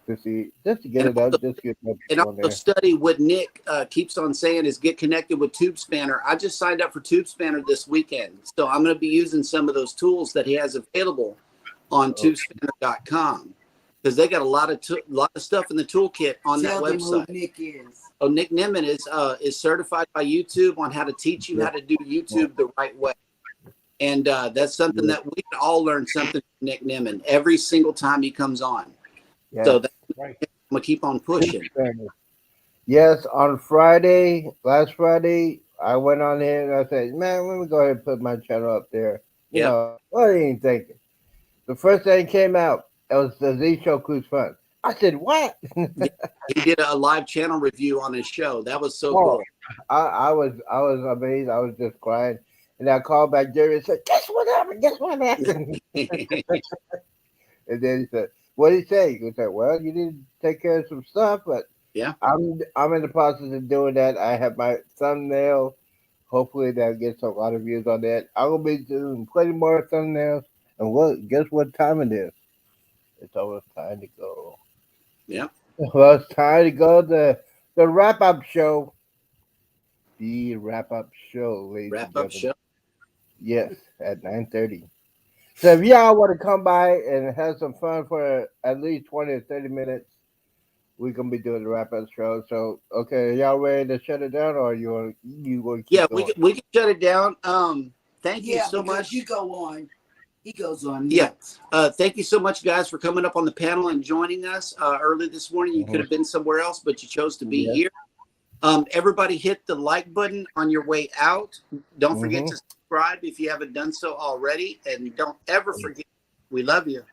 to see, just to get it up, just get it up And on also there. study what Nick keeps on saying is get connected with TubeSpanner. I just signed up for TubeSpanner this weekend, so I'm going to be using some of those tools that he has available on TubeSpanner.com, because they got a lot of stuff in the toolkit on Tell that them website. who Nick is. Oh, Nick Nimmin is certified by YouTube on how to teach you how to do YouTube the right way. And that's something that we can all learn something from Nick Nimmin every single time he comes on. Yeah. So that's I'm gonna keep on pushing. Yes, on last Friday, I went on here and I said, "Man, let me go ahead and put my channel up there." You know, what are you even thinking? The first thing came out, it was the Z Show Cruise Fun. I said, "What?" He did a live channel review on his show. That was so cool. I was amazed. I was just crying. And I called back Jerry and said, "Guess what happened? Guess what happened?" And then he said, "What did he say?" He said, "Well, you need to take care of some stuff, but yeah, I'm in the process of doing that. I have my thumbnail. Hopefully that gets a lot of views on that. I will be doing plenty more thumbnails. And guess what time it is? It's almost time to go. Yeah. Well, it's time to go to the wrap-up show. The wrap-up show, ladies and Wrap-up gentlemen. show? Yes, at 9:30. So if y'all want to come by and have some fun for at least 20 or 30 minutes, we're gonna be doing the wrap-up show. So okay, y'all ready to shut it down, or you want to keep going? we can shut it down. Thank you so because much. You go on. He goes on. Yeah. Thank you so much, guys, for coming up on the panel and joining us early this morning. You could have been somewhere else, but you chose to be here. Everybody hit the like button on your way out. Don't forget to subscribe if you haven't done so already. And don't ever forget, we love you.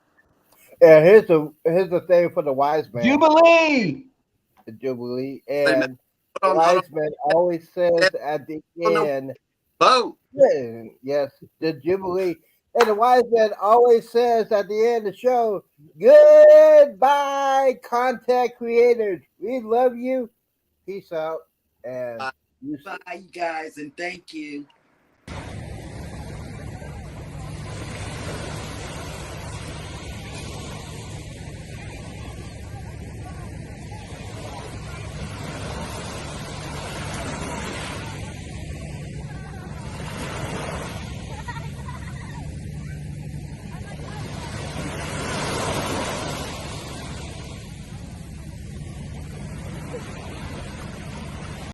Yeah, here's the thing for the wise man. Jubilee. The Jubilee. And the wise man always says at the end, boom. Yes, the Jubilee. And the wise man always says at the end of the show, "Goodbye, content creators. We love you. Peace out." And bye, you guys, and thank you.